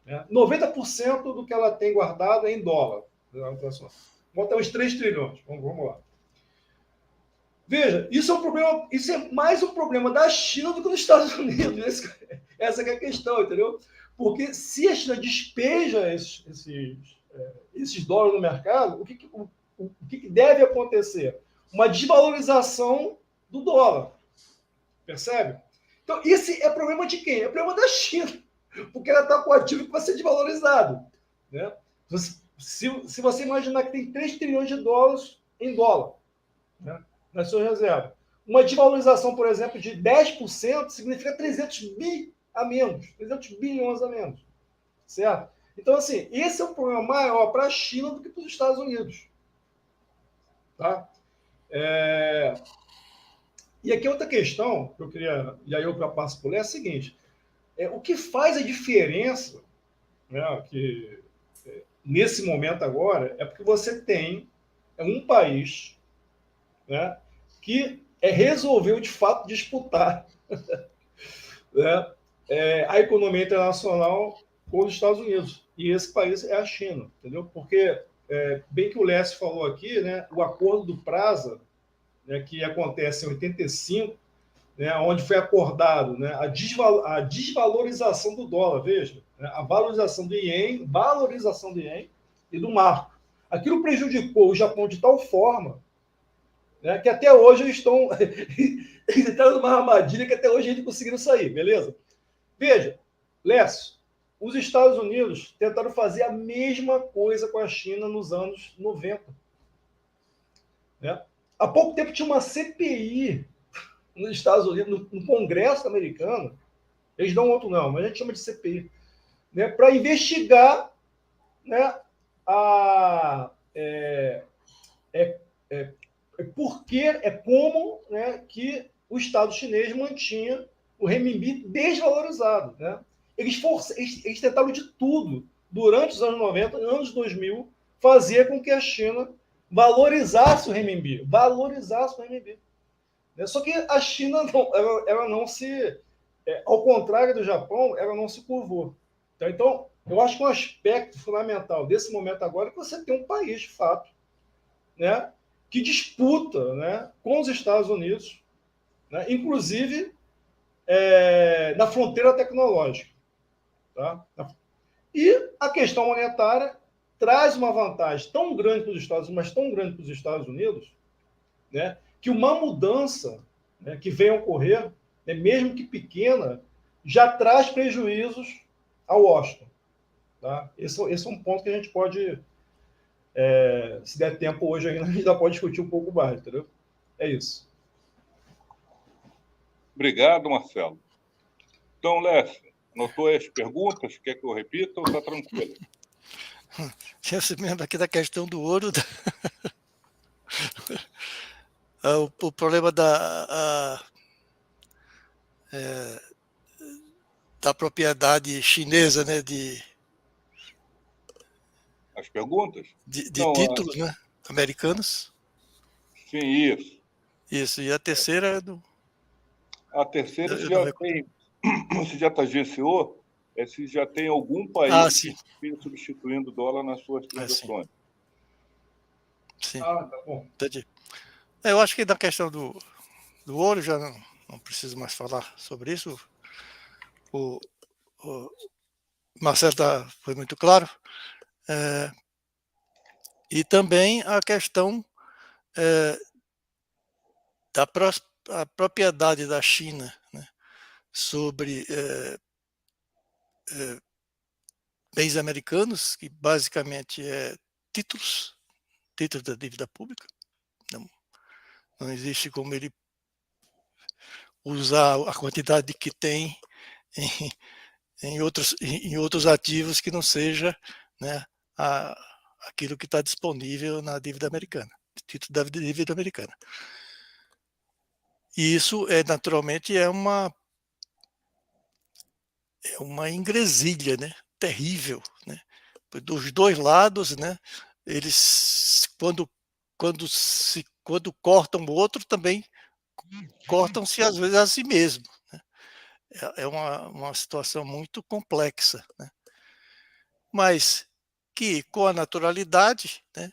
Né? 90% do que ela tem guardado é em dólar. Vamos botar os 3 trilhões. Vamos lá. Veja, isso é um problema, isso é mais um problema da China do que dos Estados Unidos. Essa que é a questão, entendeu? Porque se a China despeja esses dólares no mercado, o que deve acontecer? Uma desvalorização do dólar. Percebe? Então, esse é problema de quem? É problema da China, porque ela está com o ativo que vai ser desvalorizado. Né? Se você imaginar que tem 3 trilhões de dólares em dólar, né, nas suas reservas, uma desvalorização, por exemplo, de 10% significa 300 bi a menos, 300 bilhões a menos. Certo? Então, assim, esse é um problema maior para a China do que para os Estados Unidos. Tá? E aqui outra questão que eu queria, e aí eu passo por ela, é a seguinte: o que faz a diferença, né, nesse momento agora, é porque você tem um país, né, que resolveu, de fato, disputar né, a economia internacional com os Estados Unidos. E esse país é a China, entendeu? Porque, bem que o Lécio falou aqui, né, o acordo do PRASA, né, que acontece em 85, né, onde foi acordado, né, a desvalorização do dólar, veja, né, a valorização do iene e do marco. Aquilo prejudicou o Japão de tal forma, né, que até hoje eles estão entrando numa armadilha que até hoje eles conseguiram sair, beleza? Veja, Lécio, os Estados Unidos tentaram fazer a mesma coisa com a China nos anos 90. Né? Há pouco tempo tinha uma CPI nos Estados Unidos, no Congresso americano, eles dão outro nome, mas a gente chama de CPI, né, para investigar, né, como, né, que o Estado chinês mantinha o renminbi desvalorizado. Né? Eles tentaram de tudo durante os anos 90, anos 2000, fazer com que a China valorizasse o renminbi. Só que a China, ela não se... ao contrário do Japão, ela não se curvou. Então, eu acho que um aspecto fundamental desse momento agora é que você tem um país, de fato, né, que disputa, né, com os Estados Unidos, né, inclusive na fronteira tecnológica. Tá? E a questão monetária traz uma vantagem tão grande para os Estados Unidos, mas tão grande para os Estados Unidos, né, que uma mudança, né, que venha a ocorrer, né, mesmo que pequena, já traz prejuízos a Washington. Tá? Esse é um ponto que a gente pode, se der tempo hoje ainda, a gente ainda pode discutir um pouco mais, entendeu? É isso.
Obrigado, Marcelo. Então, Lécio, anotou as perguntas? Quer que eu repita ou está tranquilo?
Você se lembra aqui da questão do ouro, o problema da propriedade chinesa, né,
As perguntas?
de
Não,
títulos, né, americanos.
sim, isso.
Isso, e a terceira
A terceira,
eu não recordo.
você já tangenciou, se já tem algum país que
Sim.
esteja substituindo o dólar nas suas
Sim.
transações.
Sim.
Tá bom.
Entendi. Eu acho que na questão do ouro já não preciso mais falar sobre isso. O Marcelo foi muito claro. E também a questão da a propriedade da China, né, sobre bens americanos, que basicamente é títulos da dívida pública. Não existe como ele usar a quantidade que tem em outros ativos que não seja, né, aquilo que está disponível na dívida americana, título da dívida americana. E isso naturalmente é uma ingresilha, né, terrível, né, dos dois lados, né, eles quando cortam o outro também cortam-se às vezes a si mesmo. Né? É uma situação muito complexa, né? Mas que com a naturalidade, né,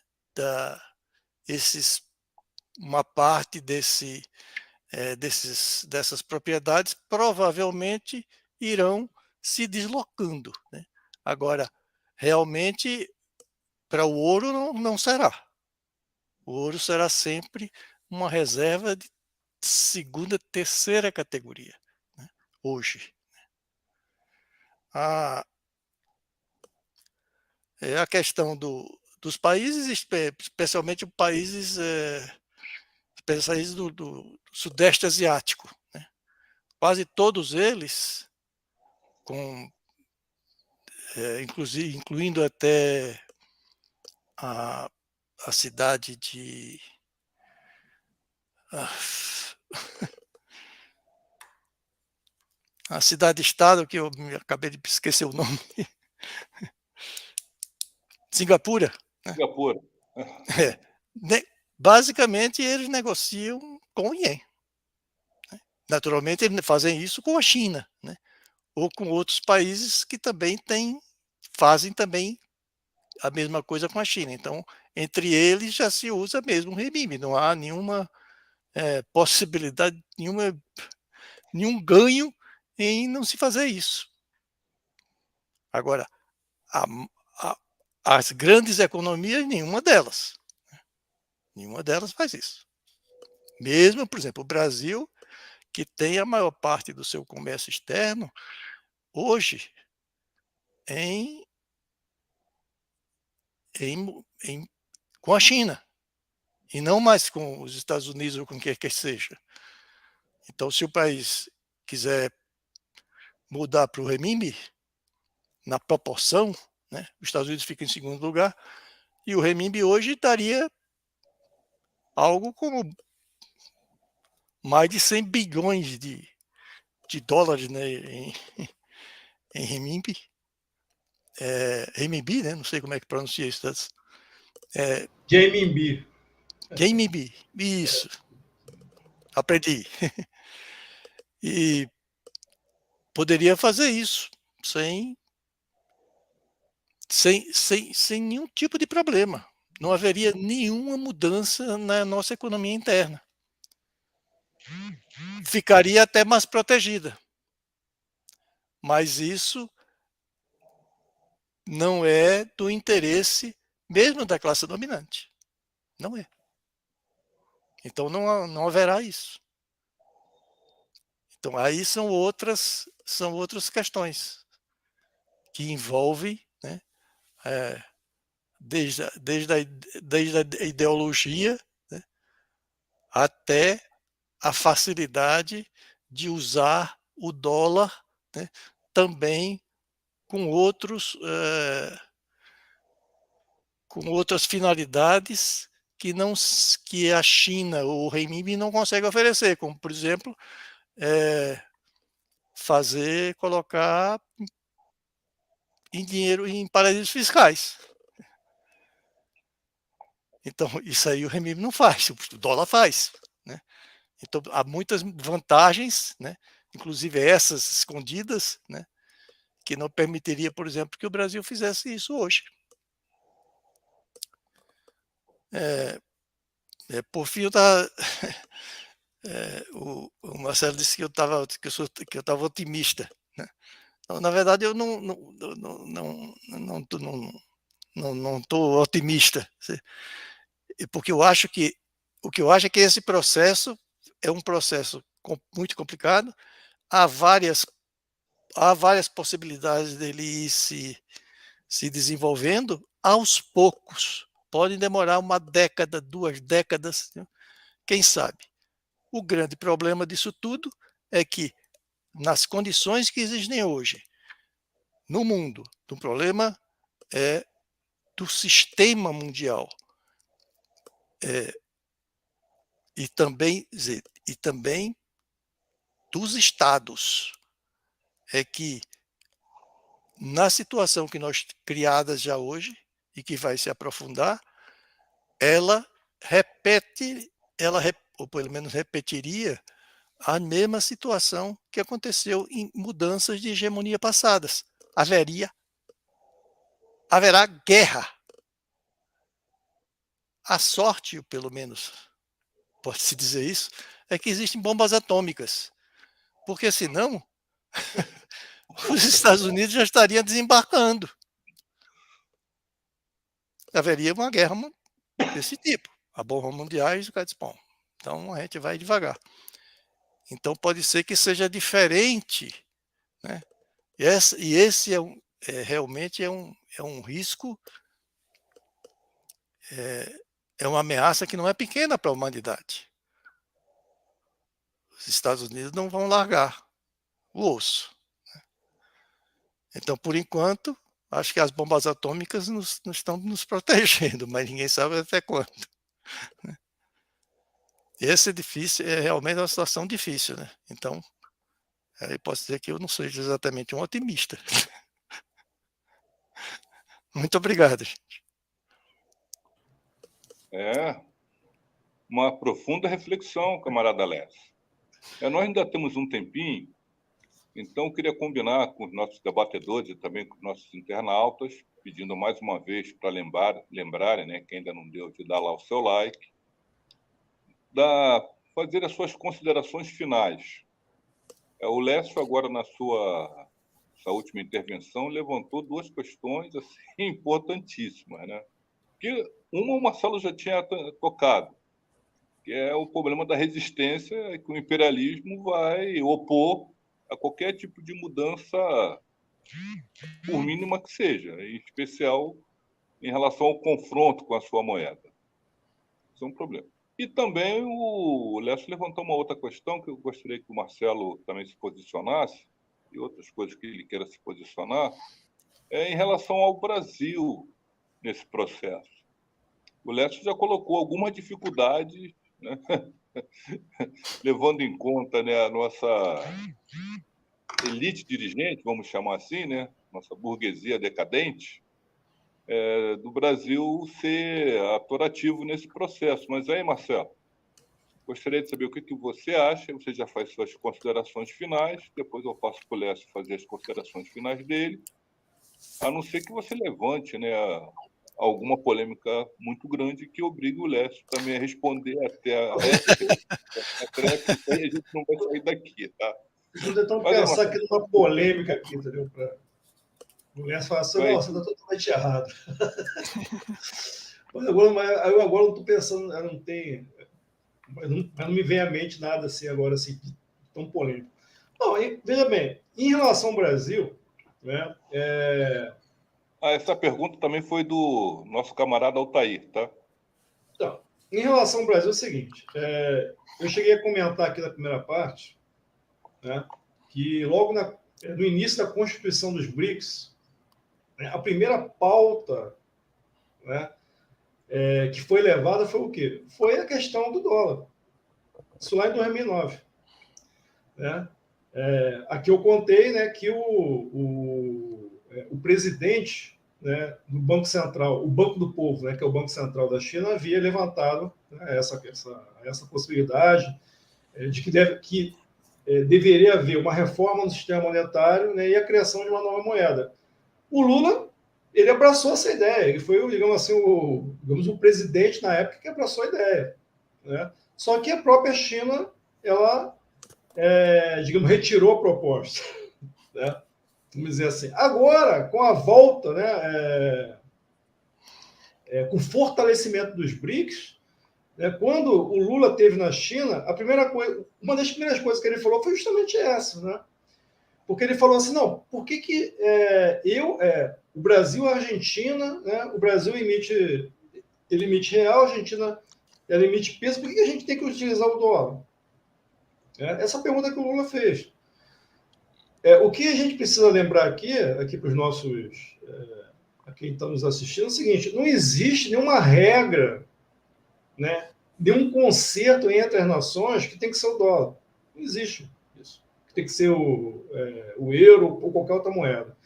uma parte dessas propriedades provavelmente irão se deslocando. Né? Agora, realmente, para o ouro não será. O ouro será sempre uma reserva de segunda, terceira categoria, né? Hoje. A questão dos países, especialmente países do Sudeste Asiático, né? Quase todos eles, inclusive, incluindo até a cidade de a cidade-estado, que eu acabei de esquecer o nome, Singapura. Né?
Singapura.
Basicamente, eles negociam com o Ien. Naturalmente, eles fazem isso com a China, né? Ou com outros países que também fazem também a mesma coisa com a China. Então, entre eles já se usa mesmo o renminbi, não há nenhuma possibilidade, nenhum ganho em não se fazer isso. Agora, as grandes economias, nenhuma delas faz isso. Mesmo, por exemplo, o Brasil, que tem a maior parte do seu comércio externo, hoje, com a China, e não mais com os Estados Unidos ou com quem quer que seja. Então, se o país quiser mudar para o renminbi, na proporção, né, os Estados Unidos fica em segundo lugar, e o renminbi hoje daria algo como mais de 100 bilhões de dólares, né, em renminbi. Renminbi, né, não sei como é que pronuncia isso.
Renminbi.
Renminbi, isso. Aprendi. E poderia fazer isso sem nenhum tipo de problema. Não haveria nenhuma mudança na nossa economia interna. Ficaria até mais protegida. Mas isso não é do interesse mesmo da classe dominante. Não é. Então não haverá isso. Então aí são outras questões que envolvem, né, desde a ideologia, né, até a facilidade de usar o dólar, né, também com outras finalidades que a China ou o renminbi não consegue oferecer, como, por exemplo, colocar em dinheiro em paraísos fiscais. Então, isso aí o renminbi não faz, o dólar faz, né? Então, há muitas vantagens, né, inclusive essas escondidas, né, que não permitiria, por exemplo, que o Brasil fizesse isso hoje. Por fim, o Marcelo disse que eu estava otimista, né? Então, na verdade, eu não estou otimista, porque o que eu acho é que esse processo é um processo muito complicado. Há várias possibilidades dele ir se desenvolvendo aos poucos. Podem demorar uma década, 2 décadas, né? Quem sabe? O grande problema disso tudo é que, nas condições que existem hoje no mundo, o problema é do sistema mundial, e também dos estados, é que, na situação que nós criadas já hoje e que vai se aprofundar, ela ou pelo menos repetiria a mesma situação que aconteceu em mudanças de hegemonia passadas. Haverá guerra. A sorte, pelo menos, pode-se dizer isso, é que existem bombas atômicas, porque senão os Estados Unidos já estariam desembarcando. Haveria uma guerra desse tipo. A bomba mundial e os caras dizem, bom, então a gente vai devagar. Então pode ser que seja diferente, né? E esse realmente é um risco, é uma ameaça que não é pequena para a humanidade. Os Estados Unidos não vão largar o osso. Então, por enquanto, acho que as bombas atômicas não estão nos protegendo, mas ninguém sabe até quando. Esse é difícil, é realmente uma situação difícil, né? Então, aí posso dizer que eu não sou exatamente um otimista. Muito obrigado.
Uma profunda reflexão, camarada Lécio. Nós ainda temos um tempinho, então eu queria combinar com os nossos debatedores e também com os nossos internautas, pedindo mais uma vez para lembrarem, né, quem ainda não deu, de dar lá o seu like, fazer as suas considerações finais. O Lécio, agora, na sua última intervenção, levantou 2 questões assim, importantíssimas, né? Que o Marcelo já tinha tocado, que é o problema da resistência que o imperialismo vai opor a qualquer tipo de mudança, por mínima que seja, em especial em relação ao confronto com a sua moeda. Isso é um problema. E também o Lécio levantou uma outra questão que eu gostaria que o Marcelo também se posicionasse, e outras coisas que ele queira se posicionar, em relação ao Brasil nesse processo. O Lécio já colocou algumas dificuldades, né? Levando em conta, né, a nossa elite dirigente, vamos chamar assim, né, nossa burguesia decadente, do Brasil ser atorativo nesse processo. Mas aí, Marcelo, gostaria de saber o que você acha. Você já faz suas considerações finais, depois eu passo para o Lécio fazer as considerações finais dele, a não ser que você levante, né, alguma polêmica muito grande que obrigue o Lécio também a responder até a trepa, e a gente não vai sair daqui, tá?
Estou tentando pensar aqui numa polêmica aqui, entendeu? O Léo fala assim, não, você está totalmente errado. Mas eu agora não estou pensando, eu não tenho... Mas não me vem à mente nada assim agora assim, tão polêmico. Não, veja bem, em relação ao Brasil, né,
essa pergunta também foi do nosso camarada Altair, tá?
Então, em relação ao Brasil, é o seguinte, eu cheguei a comentar aqui na primeira parte, né, que logo no início da constituição dos BRICS, né, a primeira pauta, né, que foi levada foi o quê? Foi a questão do dólar. Isso lá em 2009. Né? Aqui eu contei, né, que o presidente, né, do Banco Central, o Banco do Povo, né, que é o Banco Central da China, havia levantado, né, essa possibilidade de que deveria haver uma reforma no sistema monetário, né, e a criação de uma nova moeda. O Lula, ele abraçou essa ideia, ele foi, digamos assim, o presidente na época que abraçou a ideia. Né? Só que a própria China, ela digamos, retirou a proposta. Né? Vamos dizer assim. Agora, com a volta, né, com o fortalecimento dos BRICS, né, quando o Lula esteve na China, uma das primeiras coisas que ele falou foi justamente essa. Né? Porque ele falou assim, não, por que o Brasil e a Argentina, né, o Brasil ele emite real, a Argentina ela emite peso, por que a gente tem que utilizar o dólar? Essa pergunta que o Lula fez. O que a gente precisa lembrar aqui para os nossos, a quem está nos assistindo, é o seguinte, não existe nenhuma regra, né, nenhum conceito entre as nações que tem que ser o dólar. Não existe isso. Tem que ser o euro ou qualquer outra moeda.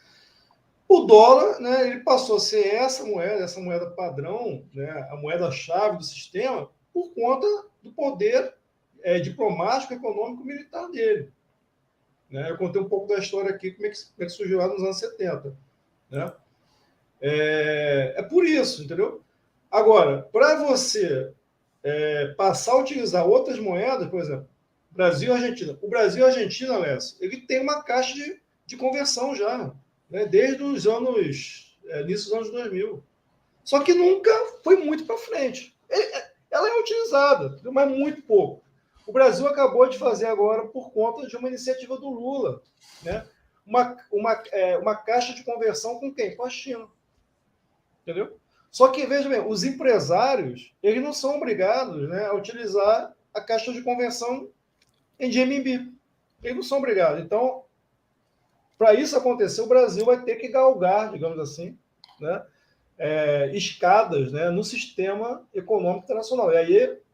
O dólar, né, ele passou a ser essa moeda padrão, né, a moeda-chave do sistema, por conta do poder diplomático, econômico e militar dele. Né? Eu contei um pouco da história aqui, como é que surgiu lá nos anos 70. Né? Por isso, entendeu? Agora, para você passar a utilizar outras moedas, por exemplo, Brasil e Argentina. O Brasil e a Argentina, Lécio, ele tem uma caixa de conversão já, né? Desde os anos, início dos anos 2000. Só que nunca foi muito para frente. Ela é utilizada, mas muito pouco. O Brasil acabou de fazer agora, por conta de uma iniciativa do Lula, né, uma caixa de conversão com quem? Com a China. Entendeu? Só que, veja bem, os empresários, eles não são obrigados, né, a utilizar a caixa de conversão em renminbi. Eles não são obrigados. Então, para isso acontecer, o Brasil vai ter que galgar, digamos assim, né, escadas, né, no sistema econômico internacional. E aí,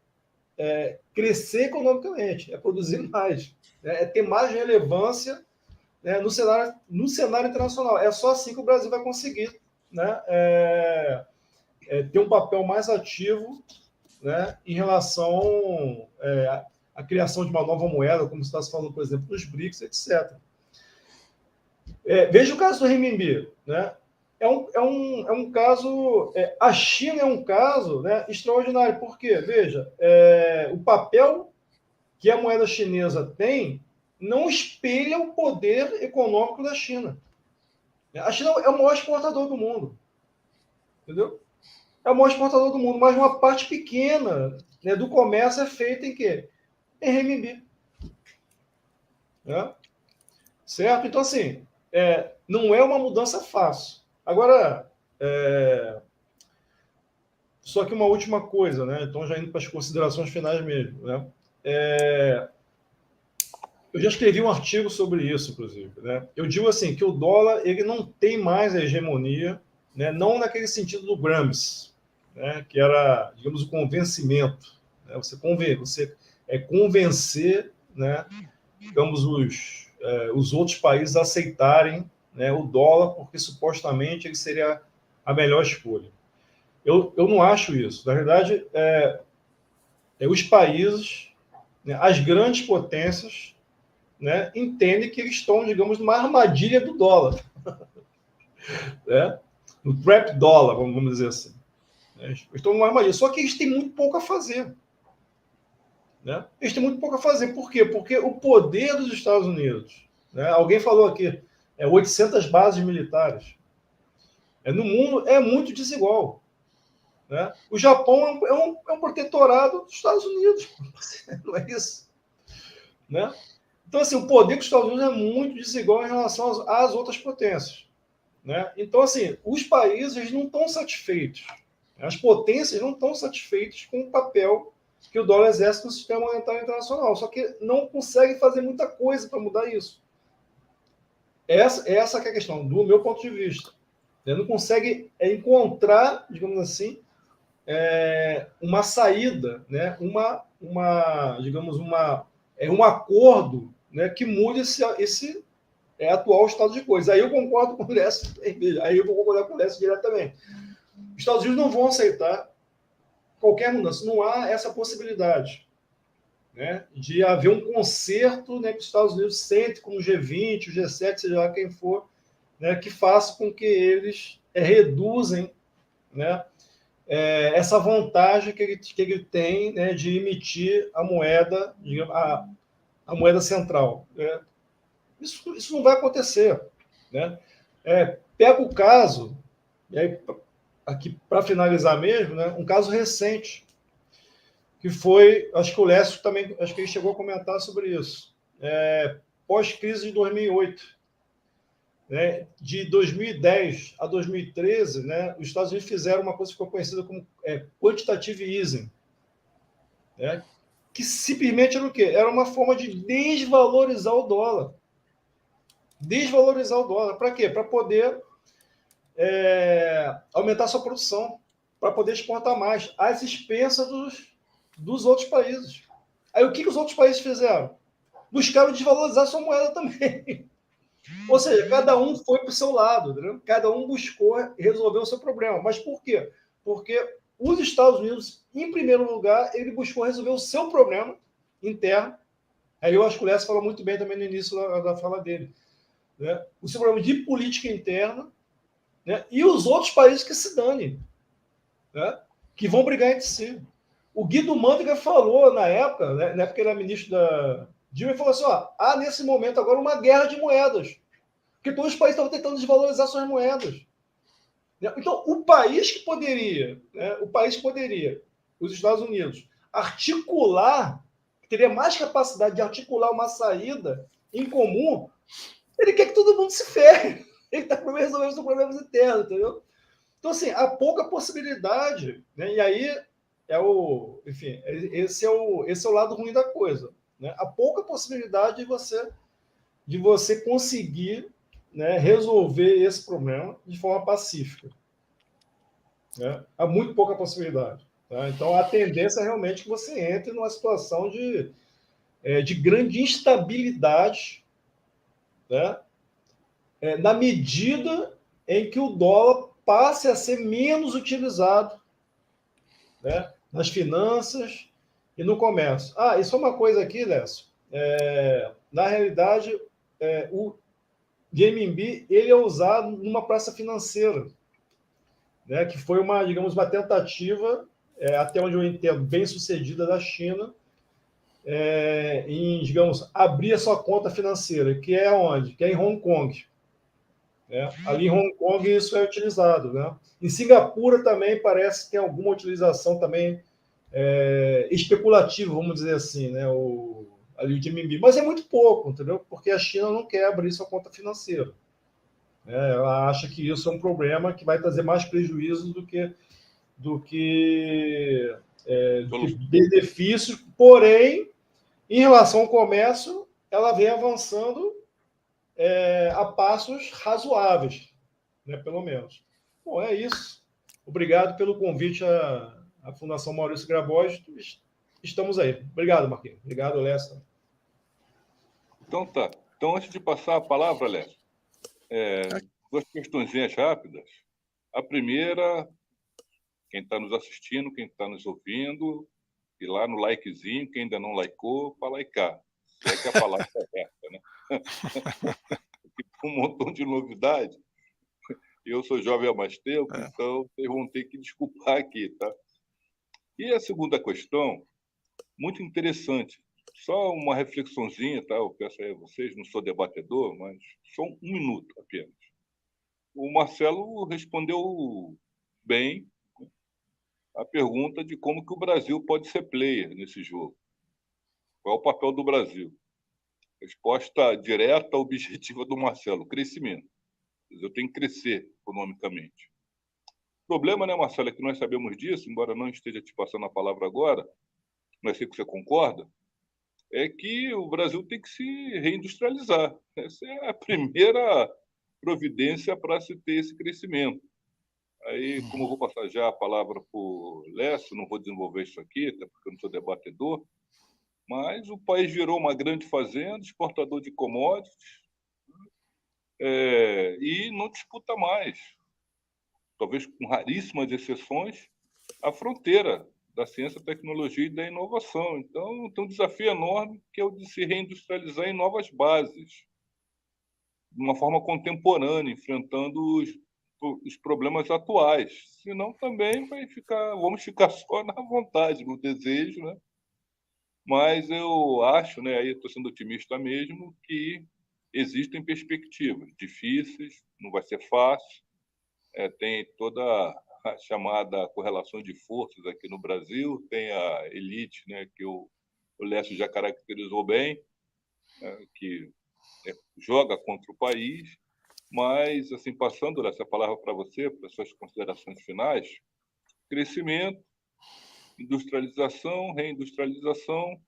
crescer economicamente, produzir mais, né, ter mais relevância, né, no cenário internacional. É só assim que o Brasil vai conseguir, né, ter um papel mais ativo, né, em relação à criação de uma nova moeda, como você está falando, por exemplo, dos BRICS, etc. Veja o caso do renminbi. Né? É um caso... a China é um caso, né, extraordinário. Por quê? Veja, o papel que a moeda chinesa tem não espelha o poder econômico da China. A China é o maior exportador do mundo. Entendeu? É o maior exportador do mundo, mas uma parte pequena, né, do comércio é feita em quê? Em renminbi. Né? Certo? Então, assim, não é uma mudança fácil. Agora, só que uma última coisa, né? Então, já indo para as considerações finais mesmo. Né? Eu já escrevi um artigo sobre isso, inclusive. Né? Eu digo assim, que o dólar ele não tem mais a hegemonia, né? Não naquele sentido do Gramsci, né? Que era, digamos, o convencimento. Né? Você convencer, né? Digamos, os outros países a aceitarem, né, o dólar, porque supostamente ele seria a melhor escolha. Eu não acho isso. Na verdade, os países, né, as grandes potências, né, entendem que eles estão, digamos, numa armadilha do dólar. Né? No trap dólar, vamos dizer assim. Eles estão numa armadilha. Só que eles têm muito pouco a fazer. Né? Eles têm muito pouco a fazer. Por quê? Porque o poder dos Estados Unidos... Né? Alguém falou aqui, 800 bases militares. No mundo é muito desigual. Né? O Japão é um protetorado dos Estados Unidos, não é isso? Né? Então, assim, o poder dos Estados Unidos é muito desigual em relação às outras potências. Né? Então, assim, os países não estão satisfeitos. As potências não estão satisfeitas com o papel que o dólar exerce no sistema monetário internacional. Só que não conseguem fazer muita coisa para mudar isso. Essa que é a questão, do meu ponto de vista. Ele não consegue encontrar, digamos assim, uma saída, né? Digamos, um acordo, né? Que mude esse atual estado de coisas. Aí eu concordo com o Lécio, aí eu vou concordar com o Lécio diretamente. Os Estados Unidos não vão aceitar qualquer mudança, não há essa possibilidade, né, de haver um conserto, né, que os Estados Unidos sente com o G20, o G7, seja lá quem for, né, que faça com que eles reduzem, né, essa vantagem que ele tem, né, de emitir a moeda, digamos, a moeda central. Isso não vai acontecer. Né? Pega o caso, e aí, aqui para finalizar mesmo, né, um caso recente, que foi, acho que o Lécio também, acho que ele chegou a comentar sobre isso, pós-crise de 2008. Né, de 2010 a 2013, né, os Estados Unidos fizeram uma coisa que ficou conhecida como quantitative easing, né, que simplesmente era o quê? Era uma forma de desvalorizar o dólar. Desvalorizar o dólar. Para quê? Para poder aumentar sua produção, para poder exportar mais, às expensas dos outros países. Aí o que os outros países fizeram? Buscaram desvalorizar sua moeda também. Ou seja, cada um foi para o seu lado, entendeu? Cada um buscou resolver o seu problema. Mas por quê? Porque os Estados Unidos, em primeiro lugar, ele buscou resolver o seu problema interno. Aí eu acho que o Lécio falou muito bem também no início da fala dele. Né? O seu problema de política interna, né? E os outros países que se danem, né? Que vão brigar entre si. O Guido Mantega falou na época, né? Na época que ele era ministro da Dilma, ele falou assim: há nesse momento agora uma guerra de moedas, porque todos os países estavam tentando desvalorizar suas moedas. Então, o país que poderia, os Estados Unidos, articular, teria mais capacidade de articular uma saída em comum, ele quer que todo mundo se ferre. Ele está resolvendo os problemas internos, entendeu? Então, assim, há pouca possibilidade, né? E aí enfim, esse é o lado ruim da coisa, né? Há pouca possibilidade de você conseguir, né, resolver esse problema de forma pacífica. Né? Há muito pouca possibilidade. Tá? Então, a tendência é realmente que você entre numa situação de grande instabilidade, né? Na medida em que o dólar passe a ser menos utilizado, né, nas finanças e no comércio. E só uma coisa aqui, Lécio. Na realidade, o renminbi ele é usado numa praça financeira, né, que foi digamos, uma tentativa, até onde eu entendo, bem sucedida da China, em, digamos, abrir a sua conta financeira, que é onde? Que é em Hong Kong. Ali em Hong Kong isso é utilizado. Né? Em Singapura também parece que tem alguma utilização também especulativa, vamos dizer assim, né? Ali o renminbi. Mas é muito pouco, entendeu? Porque a China não quer abrir sua conta financeira. Ela acha que isso é um problema que vai trazer mais prejuízo do que benefícios. Porém, em relação ao comércio, ela vem avançando a passos razoáveis, né, pelo menos. Bom, é isso. Obrigado pelo convite à Fundação Maurício Grabois. Estamos aí. Obrigado, Marquinhos. Obrigado, Lécio.
Então tá. Então, antes de passar a palavra, Lécio, duas questõezinhas rápidas. A primeira, quem está nos assistindo, quem está nos ouvindo, ir lá no likezinho, quem ainda não likeou, para likear. Se é que a palavra é certa, né? Um montão de novidade. Eu sou jovem há mais tempo, então vocês vão ter que desculpar aqui, tá? E a segunda questão, muito interessante. Só uma reflexãozinha, tá? Eu peço aí a vocês, não sou debatedor, mas só um minuto apenas. o Marcelo respondeu bem a pergunta de como que o Brasil pode ser player nesse jogo. Qual é o papel do Brasil? Resposta direta, objetiva do Marcelo: crescimento. Eu tenho que crescer economicamente. O problema, né, Marcelo, é que nós sabemos disso, embora não esteja te passando a palavra agora, mas sei que você concorda, é que o Brasil tem que se reindustrializar. Essa é a primeira providência para se ter esse crescimento. Aí, como eu vou passar já a palavra para o Lécio, não vou desenvolver isso aqui, até porque eu não sou debatedor, mas o país virou uma grande fazenda, exportador de commodities, e não disputa mais, talvez com raríssimas exceções, a fronteira da ciência, tecnologia e da inovação. Então, tem um desafio enorme, que é o de se reindustrializar em novas bases, de uma forma contemporânea, enfrentando os problemas atuais. Senão, também vamos ficar só na vontade, no desejo, né? Mas eu acho, né, aí estou sendo otimista mesmo, que existem perspectivas difíceis, não vai ser fácil, tem toda a chamada correlação de forças aqui no Brasil, tem a elite, né, que o Lécio já caracterizou bem, que joga contra o país, mas, assim, passando essa palavra para você, para suas considerações finais, crescimento, industrialização, reindustrialização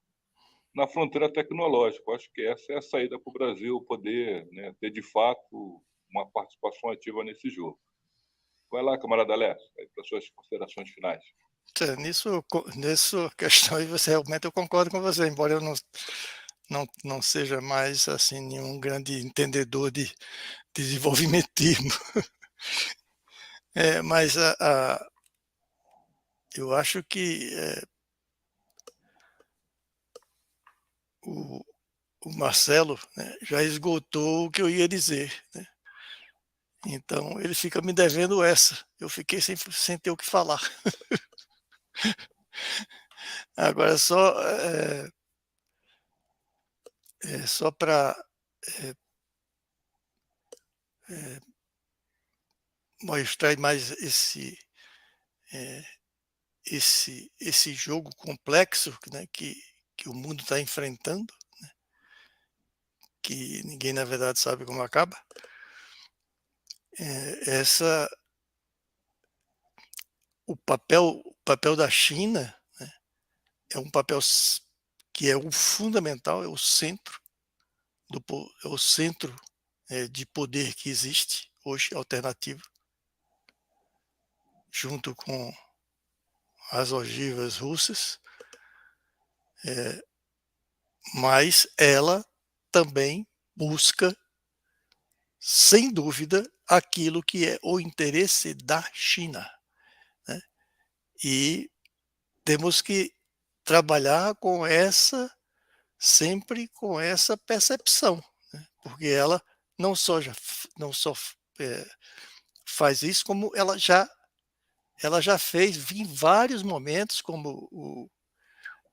na fronteira tecnológica. Eu acho que essa é a saída para o Brasil poder, né, ter, de fato, uma participação ativa nesse jogo. Vai lá, camarada Lécio, para suas considerações finais.
Nisso questão aí, realmente eu concordo com você, embora eu não seja mais assim nenhum grande entendedor de desenvolvimentismo. Mas eu acho que o Marcelo, né, já esgotou o que eu ia dizer, né? Então ele fica me devendo essa. Eu fiquei sem ter o que falar. Agora só para mostrar mais esse jogo complexo, né, que o mundo está enfrentando, né, que ninguém na verdade sabe como acaba. O papel da China, né, é um papel que é o fundamental, é o centro de poder que existe hoje, alternativo, junto com as ogivas russas, mas ela também busca, sem dúvida, aquilo que é o interesse da China, né? E temos que trabalhar sempre com essa percepção, né? Porque ela não só faz isso, como ela já fez em vários momentos, como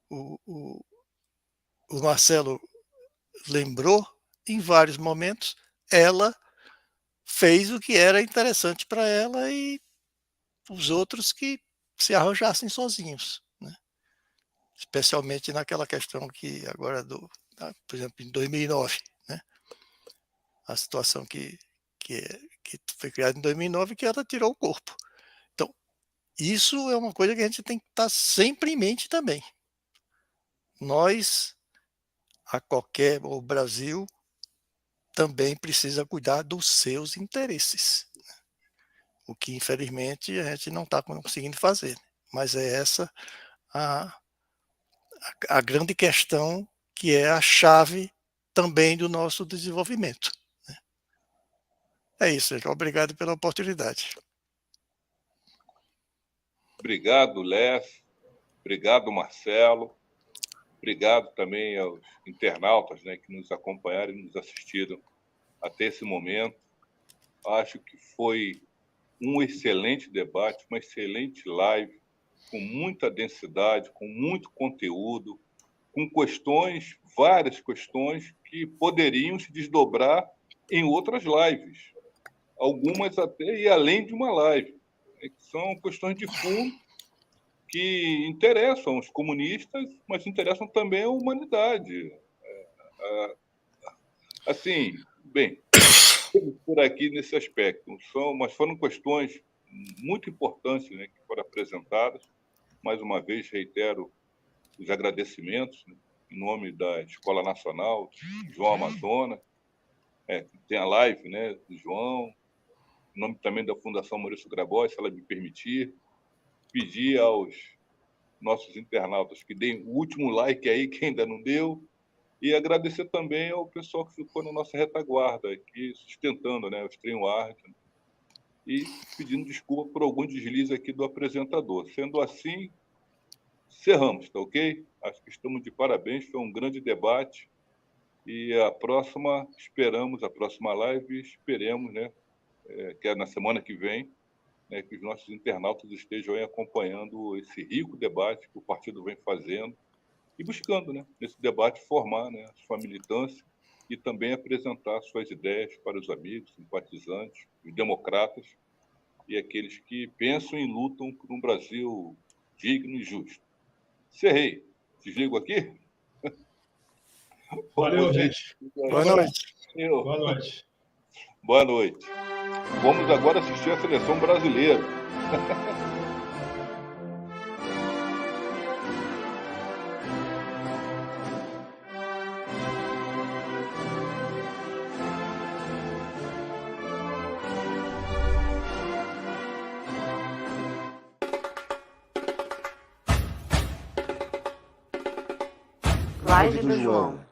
o Marcelo lembrou, em vários momentos, ela fez o que era interessante para ela e os outros que se arranjassem sozinhos, né? Especialmente naquela questão que agora, por exemplo, em 2009, né? A situação que foi criada em 2009, que ela tirou o corpo. Então, isso é uma coisa que a gente tem que estar sempre em mente também. O Brasil também precisa cuidar dos seus interesses, o que infelizmente a gente não está conseguindo fazer. Mas é essa a grande questão, que é a chave também do nosso desenvolvimento. É isso, gente. Obrigado pela oportunidade.
Obrigado, Lécio. Obrigado, Marcelo. Obrigado também aos internautas, né, que nos acompanharam e nos assistiram até esse momento. Acho que foi um excelente debate, uma excelente live, com muita densidade, com muito conteúdo, com questões, várias questões que poderiam se desdobrar em outras lives. algumas até ir além de uma live, né, que são questões de fundo que interessam os comunistas, mas interessam também a humanidade. Assim, bem, por aqui nesse aspecto, mas foram questões muito importantes, né, que foram apresentadas. Mais uma vez, reitero os agradecimentos, né, em nome da Escola Nacional, João Amazonas, tem a live, né, do João, em nome também da Fundação Maurício Grabois, se ela me permitir, pedir aos nossos internautas que deem o último like aí, que ainda não deu, e agradecer também ao pessoal que ficou na nossa retaguarda, aqui, sustentando, né, o StreamYard, e pedindo desculpa por algum deslize aqui do apresentador. Sendo assim, encerramos, tá ok? Acho que estamos de parabéns, foi um grande debate, e a próxima live, esperemos, né, que é na semana que vem, né, que os nossos internautas estejam aí acompanhando esse rico debate que o partido vem fazendo e buscando, né, nesse debate, formar, né, a sua militância e também apresentar suas ideias para os amigos, simpatizantes, os democratas e aqueles que pensam e lutam por um Brasil digno e justo. Cerrei. Desligo aqui?
Valeu, gente.
Boa noite.
Boa noite.
Boa noite. Vamos agora assistir a seleção brasileira.
Live do João.